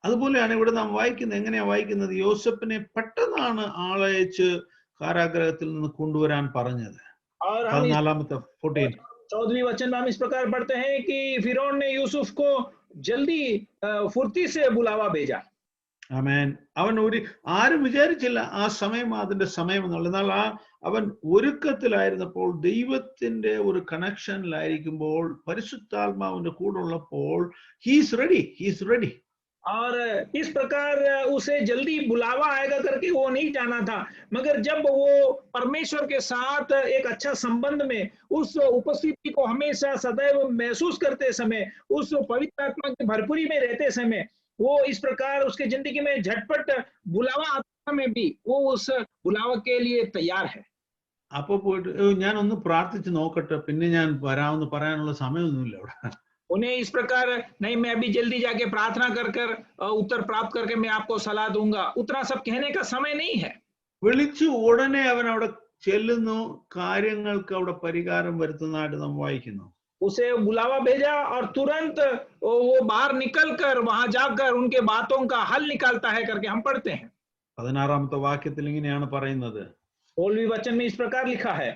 അതുപോലെയാണ് ഇവിടെ നാം വായിക്കുന്നത്. എങ്ങനെയാ വായിക്കുന്നത്? യോസേപ്പിനെ പെട്ടെന്നാണ് ആളയച്ച് കാരാഗ്രഹത്തിൽ നിന്ന് കൊണ്ടുവരാൻ പറഞ്ഞത്. और हम 14 14वीं वचन में हम इस प्रकार पढ़ते हैं कि फिरौन ने यूसुफ को जल्दी फुर्ती से बुलावा भेजा। ആമേൻ. അവൻ ആരും വിചാരിച്ചില്ല ആ സമയം അതിന്റെ സമയം എന്നുള്ളത്. എന്നാൽ അവൻ ഒരുക്കത്തിലായിരുന്നപ്പോൾ, ദൈവത്തിന്റെ ഒരു കണക്ഷനിലായിരിക്കുമ്പോൾ, പരിശുദ്ധാത്മാവിന്റെ കൂടെ ഉള്ളപ്പോൾ, ഹീസ് റെഡി. और इस प्रकार उसे जल्दी बुलावा आएगा करके वो नहीं जाना था, मगर जब वो परमेश्वर के साथ एक अच्छा संबंध में उस उपस्थिति को हमेशा सदैव महसूस करते समय, उस पवित्र आत्मा की भरपूरी में रहते समय, वो इस प्रकार उसके जिंदगी में झटपट बुलावा आत्मा में भी वो उस बुलावा के लिए तैयार है। അപ്പൊ പോയിട്ട് ഞാൻ ഒന്ന് പ്രാർത്ഥിച്ച് നോക്കട്ടെ, പിന്നെ ഞാൻ വരാമെന്ന് പറയാനുള്ള സമയമൊന്നുമില്ല അവിടെ. उन्हें इस प्रकार नहीं, मैं अभी जल्दी जाके प्रार्थना कर कर उत्तर प्राप्त करके मैं आपको सलाह दूंगा, उतना सब कहने का समय नहीं है। വിളിച്ചു ഉടനെ അവൻ അവിടെ ചെല്ലുന്നു, കാര്യങ്ങൾക്ക് അവിടെ പരിഹാരം വരുത്തുന്നതായിട്ട് നാം വായിക്കുന്നു. उसे बुलावा भेजा और तुरंत वो बाहर निकलकर वहां जाकर उनके बातों का हल निकालता है करके हम पढ़ते हैं। 16ാമത്തെ വാക്യത്തിൽ ഇങ്ങനെയാണ് പറയുന്നത്. 16वीं वचन में इस प्रकार लिखा है,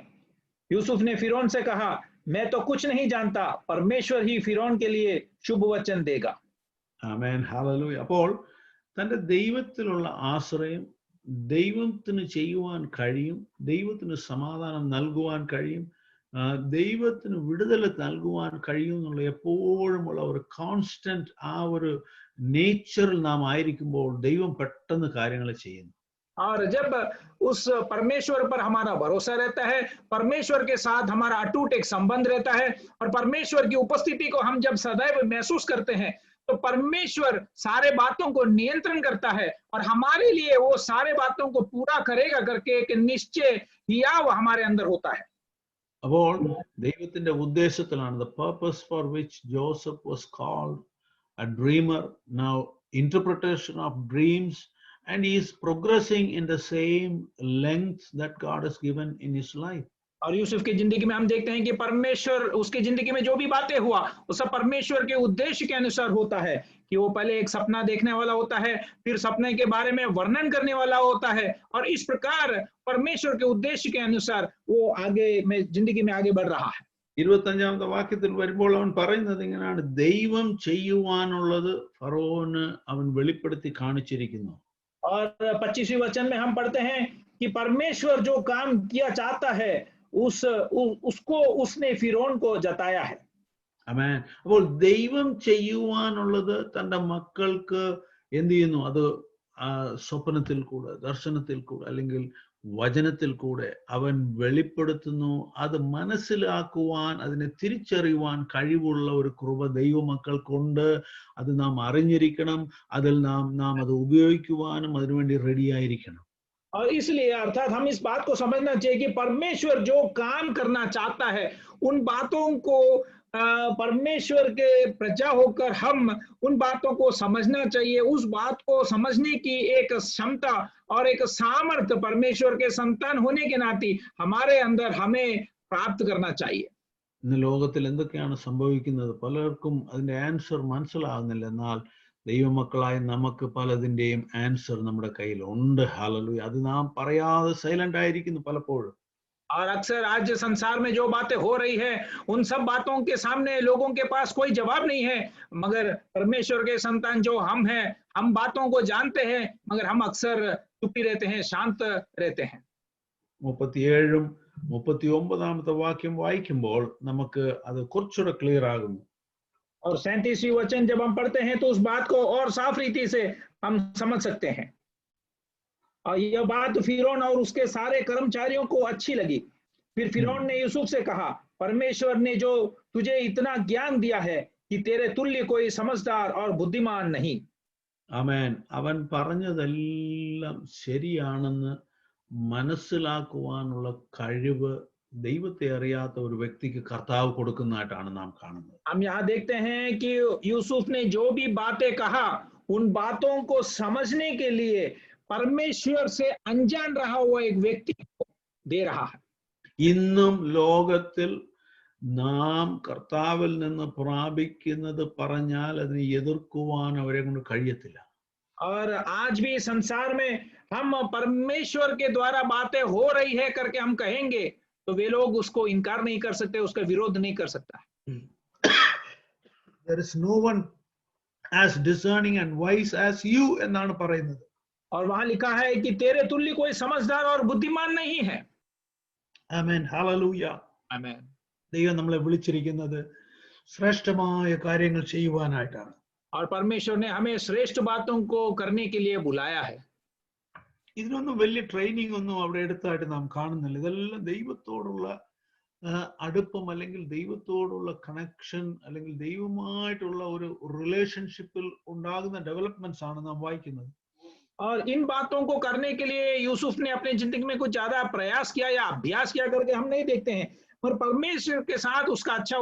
यूसुफ ने फिरौन से कहा, मैं तो कुछ नहीं जानता, परमेश्वर ही फिरौन के लिए शुभ वचन देगा। ആമേൻ, ഹല്ലേലൂയ. അപ്പോൾ തന്റെ ദൈവത്തിലുള്ള ആശ്രയം, ദൈവത്തിന് ചെയ്യുവാൻ കഴിയും, ദൈവത്തിന് സമാധാനം നൽകുവാൻ കഴിയും, ദൈവത്തിന് വിടുതൽ നൽകുവാൻ കഴിയും എന്നുള്ള എപ്പോഴുമുള്ള ഒരു കോൺസ്റ്റന്റ് ആ ഒരു നേച്ചറിൽ നാം ആയിരിക്കുമ്പോൾ ദൈവം പെട്ടെന്ന് കാര്യങ്ങൾ ചെയ്യുന്നു. और जब उस परमेश्वर पर हमारा भरोसा रहता है, परमेश्वर के साथ हमारा अटूट एक संबंध रहता है, और परमेश्वर की उपस्थिति को हम जब सदैव महसूस करते हैं, तो परमेश्वर सारे बातों को नियंत्रण करता है और हमारे लिए वो सारे बातों को पूरा करेगा करके एक निश्चय या वो हमारे अंदर होता है। അപ്പോൾ ദൈവത്തിന്റെ ഉദ്ദേശത്തിലാണ്, the purpose for which Joseph was called a dreamer, now interpretation of dreams, and he is progressing in the same length that God has given in his life. और यूसुफ की जिंदगी में हम देखते हैं कि परमेश्वर उसकी जिंदगी में जो भी बातें हुआ वो सब परमेश्वर के उद्देश्य के अनुसार होता है, कि वो पहले एक सपना देखने वाला होता है, फिर सपने के बारे में वर्णन करने वाला होता है, और इस प्रकार परमेश्वर के उद्देश्य के अनुसार वो आगे में जिंदगी में आगे बढ़ रहा है। 25ാമത്തെ വാക്യത്തിൽ വരുമ്പോൾ അവൻ പറയുന്നത് ഇങ്ങനെയാണ്, ദൈവം ചെയ്യുവാനുള്ളത് ഫറോന് അവൻ വെളിപ്പെടുത്തി കാണിച്ചിരിക്കുന്നു. और 25वीं वचन में हम पढ़ते हैं कि परमेश्वर जो काम किया चाहता है उसको उसने फिरौन को जताया है। ആമേൻ. അപ്പോൾ ദൈവം ചെയ്യുവാനുള്ളത് തന്റെ മക്കൾക്ക് എന്ത് ചെയ്യുന്നു? അത് സ്വപ്നത്തിൽ കൂടെ, ദർശനത്തിൽ കൂടെ, അല്ലെങ്കിൽ വചനത്തിൽ കൂടെ അവൻ വെളിപ്പെടുത്തുന്നു. അത് മനസ്സിലാക്കുവാൻ, അതിനെ തിരിച്ചറിയുവാൻ കഴിവുള്ള ഒരു കൃപ ദൈവമക്കൾക്കുണ്ട്. അത് നാം അറിഞ്ഞിരിക്കണം, അതിൽ നാം അത് ഉപയോഗിക്കുവാനും അതിനുവേണ്ടി റെഡിയായിരിക്കണം. और इसलिए अर्थात हम इस बात को समझना चाहिए कि परमेश्वर जो काम करना चाहता है उन बातों को परमेश्वर के प्रजा होकर हम उन बातों को समझना चाहिए। उस बात को समझने की एक क्षमता और एक सामर्थ्य परमेश्वर के संतान होने के नाते हमारे अंदर हमें प्राप्त करना चाहिए। ഇന്ന് ലോകത്തിൽ എന്തൊക്കെയാണ് സംഭവിക്കുന്നത്? പലർക്കും അതിന്റെ ആൻസർ മനസ്സിലാകുന്നില്ല. എന്നാൽ ദൈവമക്കളായ നമുക്ക് പലതിന്റെയും ആൻസർ നമ്മുടെ കയ്യിൽ ഉണ്ട്. ഹല്ലേലൂയ. അത് നാം പറയാതെ സൈലന്റ് ആയിരിക്കുന്നു പലപ്പോഴും. और अक्सर आज संसार में जो बातें हो रही है उन सब बातों के सामने लोगों के पास कोई जवाब नहीं है, मगर परमेश्वर के संतान जो हम हैं, हम बातों को जानते हैं, मगर हम अक्सर चुप रहते हैं, शांत रहते हैं। 37ഉം 39ാമത്തെ വാക്യം വായിക്കുമ്പോൾ നമുക്ക് അത് കുറച്ചുകൂടെ ക്ലിയർ ആകുന്നു. और 37वीं वचन जब हम पढ़ते हैं तो उस बात को और साफ रीति से हम समझ सकते हैं। और यह बात फिरौन और उसके सारे कर्मचारियों को अच्छी लगी। फिर फिरौन ने यूसुफ से कहा, परमेश्वर ने जो तुझे इतना ज्ञान दिया है कि तेरे तुल्य कोई समझदार और बुद्धिमान नहीं। ആമേൻ. അവൻ പറഞ്ഞതെല്ലാം ശരിയാണെന്ന് മനസ്സിലാക്കുവാനുള്ള കഴിവ് ദൈവത്തെ അറിയാത്ത ഒരു വ്യക്തിക്ക് കർത്താവ് കൊടുക്കുന്നതായിട്ടാണ് നാം കാണുന്നത്. हम यहाँ देखते हैं कि यूसुफ ने जो भी बातें कहा उन बातों को समझने के लिए परमेश्वर से अनजान रहा हुआ एक व्यक्ति को दे रहा है। ഇന്നും ലോകത്തിൽ നാം കർത്താവിൽ നിന്ന് പ്രാപിക്കുന്നത് പറഞ്ഞാൽ അതിനെ എതിർക്കുവാൻ അവരെ കൊണ്ട് കഴിയത്തില്ല. और आज भी संसार में हम परमेश्वर के द्वारा बातें हो रही है करके हम कहेंगे तो वे लोग उसको इनकार नहीं कर सकते, उसका विरोध नहीं कर सकता। There is no one as discerning and wise as you എന്നാണ് പറയുന്നത്. और वहां लिखा है कि तेरे तुल्य कोई समझदार और बुद्धिमान नहीं है। ആമേൻ, ഹല്ലേലൂയ. आमीन। ദൈവം നമ്മളെ വിളിച്ചിരിക്കുന്നത് ശ്രേഷ്ഠമായ കാര്യങ്ങൾ ചെയ്യുവാനായിട്ടാണ്. और परमेश्वर ने हमें श्रेष्ठ बातों को करने के लिए बुलाया है। ഇതിനൊന്നും വലിയ ട്രെയിനിങ് ഒന്നും അവിടെ എടുത്തായിട്ട് നാം കാണുന്നില്ല. ഇതെല്ലാം ദൈവത്തോടുള്ള അടുപ്പം അല്ലെങ്കിൽ ദൈവത്തോടുള്ള കണക്ഷൻ അല്ലെങ്കിൽ ദൈവമായിട്ടുള്ള ഒരു റിലേഷൻഷിപ്പിൽ ഉണ്ടാകുന്ന ഡെവലപ്മെന്റ്സ് ആണ് നാം വായിക്കുന്നത്. और इन बातों को करने के लिए यूसुफ ने अपनी जिंदगी में कुछ ज्यादा प्रयास किया या अभ्यास किया करके हम नहीं देखते हैं, पर परमेश्वर के साथ उसका अच्छा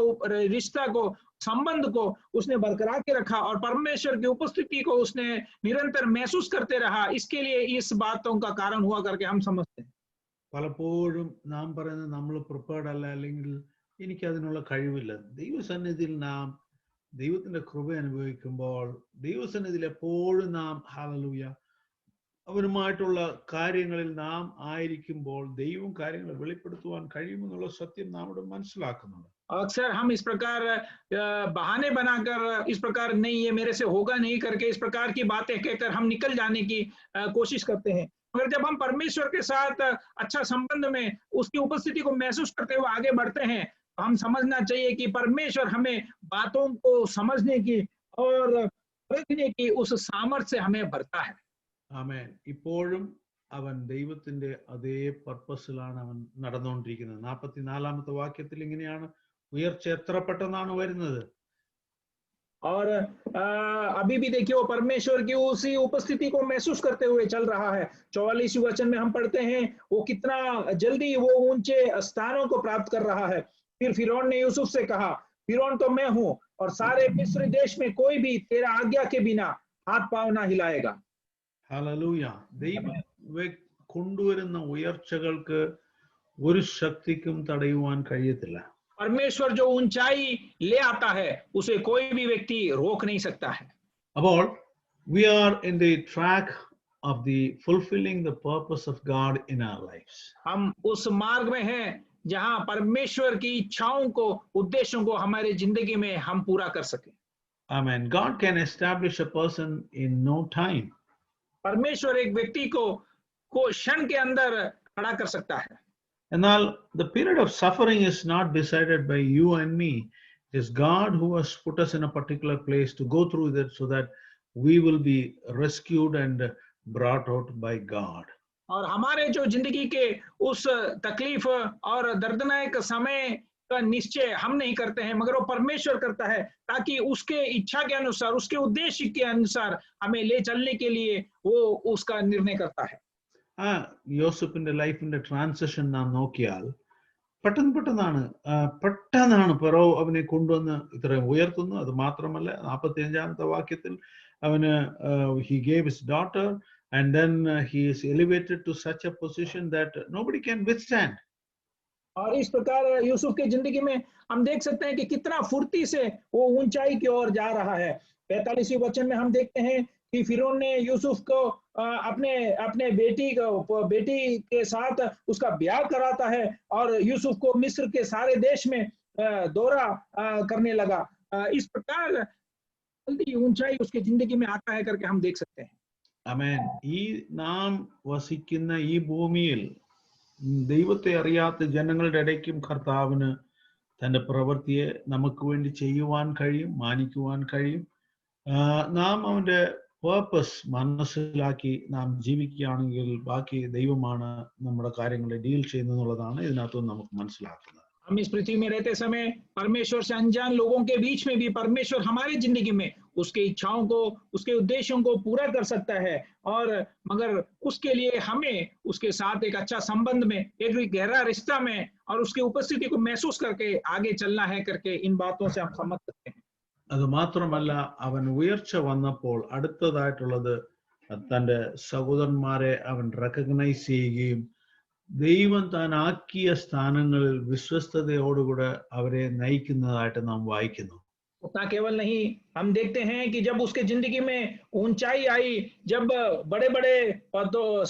रिश्ता को, संबंध को उसने बरकरार के रखा और परमेश्वर की उपस्थिति को उसने निरंतर महसूस करते रहा। इसके लिए इस बातों का कारण हुआ करके हम समझते हैं। പലപ്പോഴും നാം പറയുന്നത് നമ്മൾ പ്രിപ്പയർഡ് അല്ല, അല്ലെങ്കിൽ എനിക്ക് അതിനുള്ള കഴിവില്ല. ദൈവസന്നിധിയിൽ നാം ദൈവത്തിന്റെ കൃപ അനുഭവിക്കുമ്പോൾ ദൈവസന്നിധിയിൽ എപ്പോഴും നാം ഹല്ലേലൂയ അവരുമായിട്ടുള്ള കാര്യങ്ങളിൽ നാം ആയിരിക്കുമ്പോൾ ദൈവം കാര്യങ്ങൾ വെളിപ്പെടുത്തുവാൻ കഴിയുമെന്നുള്ള സത്യം നാം ഇവിടെ മനസ്സിലാക്കുന്നുണ്ട്. अक्सर हम इस प्रकार बहाने बनाकर इस प्रकार नहीं ये मेरे से होगा नहीं करके इस प्रकार की बातें कहकर हम निकल जाने की कोशिश करते हैं, मगर जब हम परमेश्वर के साथ अच्छा संबंध में उसकी उपस्थिति को महसूस करते हुए आगे बढ़ते हैं तो हम समझना चाहिए कि परमेश्वर हमें बातों को समझने की और परखने की उस सामर्थ्य से हमें भरता है। ആമേൻ. ഇപ്പോഴും അവൻ ദൈവത്തിന്റെ അതേ പർപ്പസിലാണ് അവൻ നടന്നുകൊണ്ടിരിക്കുന്നത്. 44-ാമത്തെ വാക്യത്തിൽ ഇങ്ങനെയാണ്, ഉയർച്ച എത്ര പെട്ടെന്നാണ് വരുന്നത്. और अभी भी देखिए वो परमेश्वर की उसी उपस्थिति को महसूस करते हुए चल रहा है। 44वें वचन में हम पढ़ते हैं वो कितना जल्दी वो ऊंचे स्थानों को प्राप्त कर रहा है। फिर फिरौन ने यूसुफ से कहा, फिरौन तो मैं हूं और सारे मिस्र देश में कोई भी तेरा आज्ञा के बिना हाथ पांव ना हिलाएगा। ഹല്ലേലൂയ. ദൈവം കൊണ്ടുവരുന്ന ഉയർച്ചകൾക്ക് ഒരു ശക്തിക്കും തടയുവാൻ കഴിയത്തില്ല. परमेश्वर जो ऊंचाई ले आता है उसे कोई भी व्यक्ति रोक नहीं सकता है। അപ്പോൾ we are in the track of the fulfilling the purpose of God in our lives. हम उस मार्ग में हैं जहां परमेश्वर की इच्छाओं को, उद्देश्यों को हमारे जिंदगी में हम पूरा कर सके। Amen. God can establish a person in no time. परमेश्वर एक व्यक्ति को क्षण के अंदर खड़ा कर सकता है। എന്നാൽ the period of suffering is not decided by you and me. It is God who has put us in a particular place to go through that so that we will be rescued and brought out by God. और हमारे जो जिंदगी के उस तकलीफ और दर्दनाक समय का निश्चय हम नहीं करते हैं, मगर वो परमेश्वर करता है ताकि उसके इच्छा के अनुसार, उसके उद्देश्य के अनुसार हमें ले चलने के लिए वो उसका निर्णय करता है। യോസഫിന്റെ ലൈഫിന്റെ ട്രാൻസിഷൻ നാം നോക്കിയാൽ പെട്ടെന്നാണ് ഫറോ അവനെ കൊണ്ടുവന്ന് ഇത്രയും ഉയർത്തുന്നു. അത് മാത്രമല്ല 45-ാമത്തെ വാക്യത്തിൽ അവന് he gave his daughter and then he is elevated to such a position that nobody can withstand. और इस प्रकार यूसुफ की जिंदगी में हम देख सकते हैं कि कितना फुर्ती से वो ऊंचाई की ओर जा रहा है। 45वें वचन में हम देखते हैं कि फिरौन ने यूसुफ को अपने बेटी के साथ उसका ब्याह कराता है और यूसुफ को मिस्र के सारे देश में दौरा करने लगा। इस प्रकार जल्दी ऊंचाई उसकी जिंदगी में आता है करके हम देख सकते हैं। ആമേൻ. ഈ നാം വസിക്കുന്ന ഈ ഭൂമിയിൽ ദൈവത്തെ അറിയാത്ത ജനങ്ങളുടെ ഇടയ്ക്കും കർത്താവിന് തന്റെ പ്രവൃത്തിയെ നമുക്ക് വേണ്ടി ചെയ്യുവാൻ കഴിയും, മാനിക്കുവാൻ കഴിയും. നാം അവന്റെ പേർപ്പസ് മനസ്സിലാക്കി നാം ജീവിക്കുകയാണെങ്കിൽ ബാക്കി ദൈവമാണ് നമ്മുടെ കാര്യങ്ങളെ ഡീൽ ചെയ്യുന്നതെന്നുള്ളതാണ് ഇതിനകത്ത് നമുക്ക് മനസ്സിലാക്കുന്നത്. हम इस पृथ्वी में रहते समय परमेश्वर से अनजान लोगों के बीच में भी परमेश्वर हमारी जिंदगी में उसके इच्छाओं को, उसके उद्देश्यों को पूरा कर सकता है, और मगर उसके लिए हमें उसके साथ एक अच्छा संबंध में, एक गहरा रिश्ता में और उसकी उपस्थिति को महसूस करके आगे चलना है करके इन बातों से हम समझ सकते हैं। അത് മാത്രമല്ല, അവൻ ഉയർച്ച വന്നപ്പോൾ അടുത്തതായിട്ടുള്ളത് തന്റെ സഹോദരന്മാരെ അവൻ റെക്കഗ്നൈസ് ചെയ്യുകയും ദൈവം താൻ ആക്കിയ സ്ഥാനങ്ങളിൽ വിശ്വസ്തയോടുകൂടെ അവരെ നയിക്കുന്നതായിട്ട് നാം വായിക്കുന്നു. उतना केवल नहीं, हम देखते हैं कि जब उसके जिंदगी में ऊंचाई आई, जब बड़े बड़े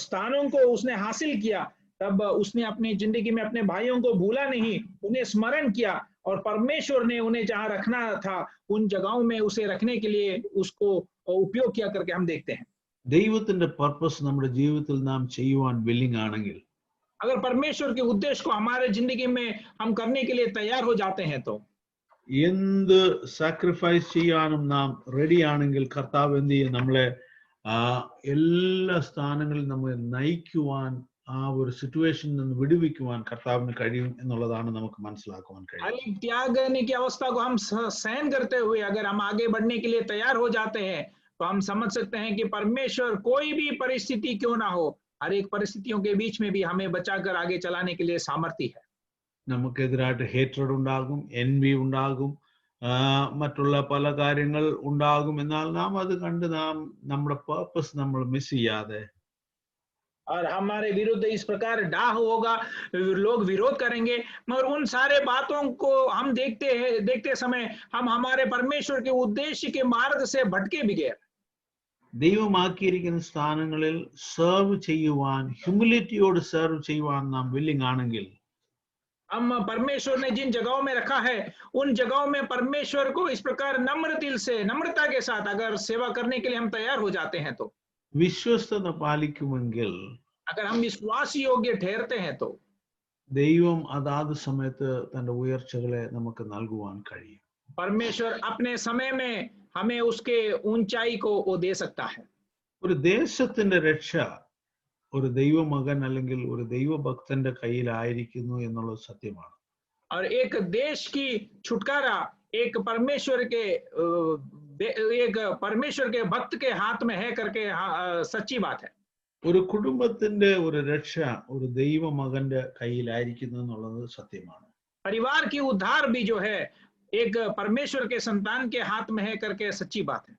स्थानों को उसने हासिल किया, तब उसने अपनी जिंदगी में अपने भाइयों को भूला नहीं, उन्हें स्मरण किया, और परमेश्वर ने उन्हें जहां रखना था उन जगहों में उसे रखने के लिए उसको उपयोग किया करके हम देखते हैं. ദൈവത്തിന്റെ പർപ്പസ് നമ്മുടെ ജീവിതത്തിൽ നാം ചെയ്യുവാൻ വില്ലിംഗ് ആണെങ്കിൽ, अगर परमेश्वर के उद्देश्य को हमारे जिंदगी में हम करने के लिए तैयार हो जाते हैं तो എന്ത് സാക്രിഫൈസ് ചെയ്യാനും നാം റെഡി ആണെങ്കിൽ കർത്താവ് എന്ത് ചെയ്യും? നമ്മളെ എല്ലാ സ്ഥാനങ്ങളിലും നമ്മളെ നയിക്കുവാൻ, ആ ഒരു സിറ്റുവേഷനിൽ നിന്ന് വിടുവിക്കുവാൻ കർത്താവിന് കഴിയും എന്നുള്ളതാണ് നമുക്ക് മനസ്സിലാക്കുവാൻ കഴിയും. हर एक त्याग करने की अवस्था को हम सहन करते हुए अगर हम आगे बढ़ने के लिए तैयार हो जाते हैं तो हम समझ सकते हैं कि परमेश्वर कोई भी परिस्थिति क्यों ना हो, हर एक परिस्थितियों के बीच में भी हमें बचाकर आगे चलाने के लिए सामर्थ्य है. നമുക്കെതിരായിട്ട് ഹേറ്റ്രഡ് ഉണ്ടാകും, എൻവി ഉണ്ടാകും, മറ്റുള്ള പല കാര്യങ്ങൾ ഉണ്ടാകും. എന്നാൽ നാം അത് കണ്ട് നാം നമ്മുടെ പർപ്പസ് നമ്മൾ മിസ് ചെയ്യാതെ, और हमारे विरुद्ध इस प्रकार डाह होगा, लोग विरोध करेंगे, मगर उन सारे बातों को हम देखते समय हम हमारे परमेश्वर के उद्देश्य के मार्ग से भटके भी गए. ദൈവമാക്കിയിരിക്കുന്ന സ്ഥാനങ്ങളിൽ സെർവ് ചെയ്യുവാൻ, ഹ്യൂമിലിറ്റിയോട് സെർവ് ചെയ്യുവാൻ നാം വില്ലിംഗ് ആണെങ്കിൽ, हम परमेश्वर ने जिन जगहों में रखा है उन जगहों में परमेश्वर को इस प्रकार नम्र दिल से, नम्रता के साथ अगर सेवा करने के लिए हम तैयार हो जाते हैं तो, വിശ്വസ്തത പാലിക്കുമെങ്കിൽ, अगर हम विश्वास योग्य ठहरते हैं तो ദൈവം അതാത് സമയത്ത് തന്റെ ഉയർച്ചകളെ നമുക്ക് നൽകുവാൻ കഴിയും. परमेश्वर अपने समय में हमें उसके ऊंचाई को वो दे सकता है. ഒരു ദേശത്തിന്റെ രക്ഷ ഒരു ദൈവമകൻ അല്ലെങ്കിൽ ഒരു ദൈവഭക്തന്റെ കയ്യിലായിരിക്കുന്നു എന്നുള്ളത് സത്യമാണ്. और एक देश की छुटकारा एक परमेश्वर के भक्त के हाथ में है करके सच्ची बात है. ഒരു കുടുംബത്തിന്റെ ഒരു രക്ഷ ഒരു ദൈവമകന്റെ കയ്യിലായിരിക്കുന്നു എന്നുള്ളത് സത്യമാണ്. परिवार की उद्धार भी जो है एक परमेश्वर के संतान के हाथ में है करके सच्ची बात है.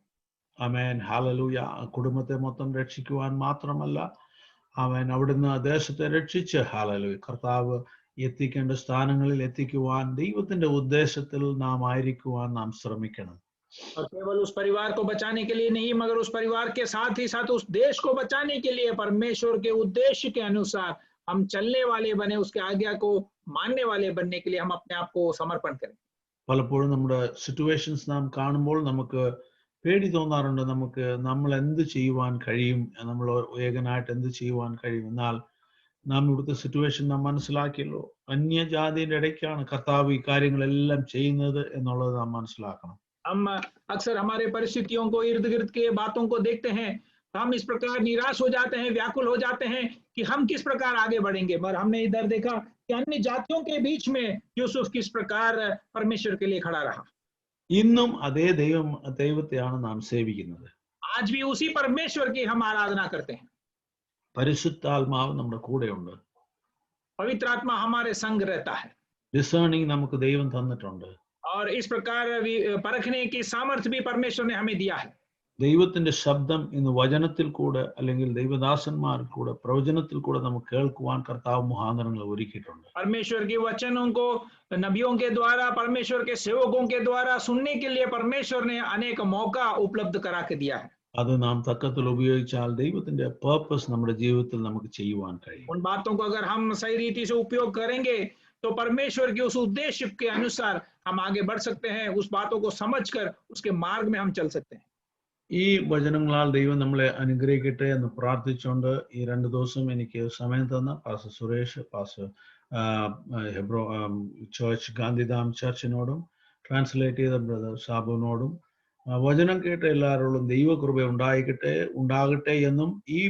ആമേൻ, ഹല്ലേലൂയ. കുടുംബത്തെ മൊത്തം രക്ഷിക്കുവാൻ മാത്രമല്ല, അവൻ അവിടുന്ന് ദേശത്തെ രക്ഷിച്ച്, ഹല്ലേലൂയ, കർത്താവ് എത്തിക്കേണ്ട സ്ഥാനങ്ങളിൽ എത്തിക്കുവാൻ ദൈവത്തിന്റെ ഉദ്ദേശത്തിൽ നാം ആയിരിക്കുവാൻ നാം ശ്രമിക്കണം. और केवल उस परिवार को बचाने के लिए नहीं, मगर उस परिवार के साथ ही साथ उस देश को बचाने के लिए परमेश्वर के उद्देश्य के अनुसार हम चलने वाले बने, उसके आज्ञा को मानने वाले बनने के लिए हम अपने आप को समर्पण करें. പലപ്പോഴും നമ്മുടെ സിറ്റുവേഷൻസ് നാം കാണുമ്പോൾ നമുക്ക് പേടി തോന്നാറുണ്ട്. നമ്മൾ എന്ത് ചെയ്യുവാൻ കഴിയും, നമ്മൾ ഏകനായിട്ട് എന്ത് ചെയ്യുവാൻ കഴിയും. എന്നാൽ നാം ഇവിടുത്തെ സിറ്റുവേഷൻ നാം മനസ്സിലാക്കിയല്ലോ, അന്യജാതിയുടെ ഇടയ്ക്കാണ് കർത്താവ് ഈ കാര്യങ്ങളെല്ലാം ചെയ്യുന്നത് എന്നുള്ളത് നാം മനസ്സിലാക്കണം. हम अक्सर हमारे परिस्थितियों को, इर्द गिर्द के बातों को देखते हैं तो हम इस प्रकार निराश हो जाते हैं, व्याकुल हो जाते हैं कि हम किस प्रकार आगे बढ़ेंगे. मगर हमने इधर देखा कि अन्य जातियों के बीच में यूसुफ किस प्रकार परमेश्वर के लिए खड़ा रहा. ഇന്നും അതേ ദൈവത്തെയാണ് നാം സേവിക്കുന്നത്. आज भी उसी परमेश्वर की हम आराधना करते हैं. പരിശുദ്ധാത്മാവ് നമ്മുടെ കൂടെയുണ്ട്. पवित्र आत्मा हमारे संग रहता है. ഡിസേണിംഗ് നമുക്ക് ദൈവം തന്നിട്ടുണ്ട്. और इस प्रकार परखने की सामर्थ्य भी परमेश्वर ने हमें दिया है. ദൈവത്തിന്റെ ശബ്ദം ഇന്ന് വചനത്തിൽ കൂടെ അല്ലെങ്കിൽ ദൈവദാസന്മാരിൽ കൂടെ പ്രവചനത്തിൽ കൂടെ നമുക്ക് കേൾക്കുവാൻ കർത്താവ് മുഖാന്തരങ്ങൾ ഒരുക്കിയിട്ടുണ്ട്. परमेश्वर के वचनों को नबियों के द्वारा, परमेश्वर के सेवकों के द्वारा सुनने के लिए परमेश्वर ने अनेक मौका उपलब्ध करा के दिया है. അത് നാം തക്കത്തിൽ ഉപയോഗിച്ചാൽ ദൈവത്തിന്റെ പർപ്പസ് നമ്മുടെ ജീവിതത്തിൽ നമുക്ക് ചെയ്യുവാൻ കഴിയും. उन बातों को अगर हम सही रीति से उपयोग करेंगे तो परमेश्वर के उस उद्देश्य के अनुसार हम आगे बढ़ सकते हैं. उस बातों को समझकर उसके मार्ग में हम चल सकते हैं. ഈ വചനങ്ങളാൽ ദൈവം നമ്മളെ അനുഗ്രഹിക്കട്ടെ എന്ന് പ്രാർത്ഥിച്ചുകൊണ്ട് ഈ 2 ദിവസം എനിക്ക് സമയം തന്ന pastor Suresh, pastor Hebron church Gandhidham ചർച്ചിനോടും ട്രാൻസ്ലേറ്റ് ചെയ്ത ബ്രദർ സാബുവിനോടും വചനം കേട്ട എല്ലാവരോടും ദൈവകൃപ ഉണ്ടാകട്ടെ എന്നും ഈ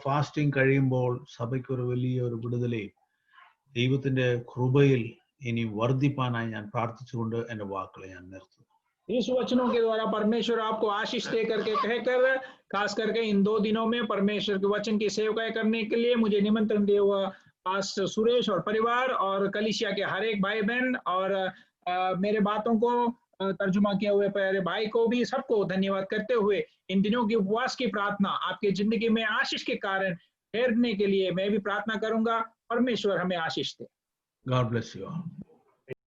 ഫാസ്റ്റിംഗ് കഴിയുമ്പോൾ സഭയ്ക്കൊരു വലിയൊരു വിടുതലയും ദൈവത്തിന്റെ കൃപയിൽ ഇനി വർദ്ധിപ്പാനായി ഞാൻ പ്രാർത്ഥിച്ചുകൊണ്ട് എൻ്റെ വാക്കുകളെ ഞാൻ നിർത്തുന്നു. इस वचनों के द्वारा परमेश्वर आपको आशीष दे करके कहकर, खास करके इन 2 दिनों में परमेश्वर के वचन की सेवकाई करने के लिए मुझे निमंत्रण दिया हुआ पास्टर सुरेश और परिवार और कलीसिया के हर एक भाई बहन और मेरे बातों को तर्जुमा किए हुए प्यारे भाई को भी सबको धन्यवाद करते हुए इन दिनों की उपवास की प्रार्थना आपकी जिंदगी में आशीष के कारण ठहरने के लिए मैं भी प्रार्थना करूंगा। परमेश्वर हमें आशीष दे। God bless you all.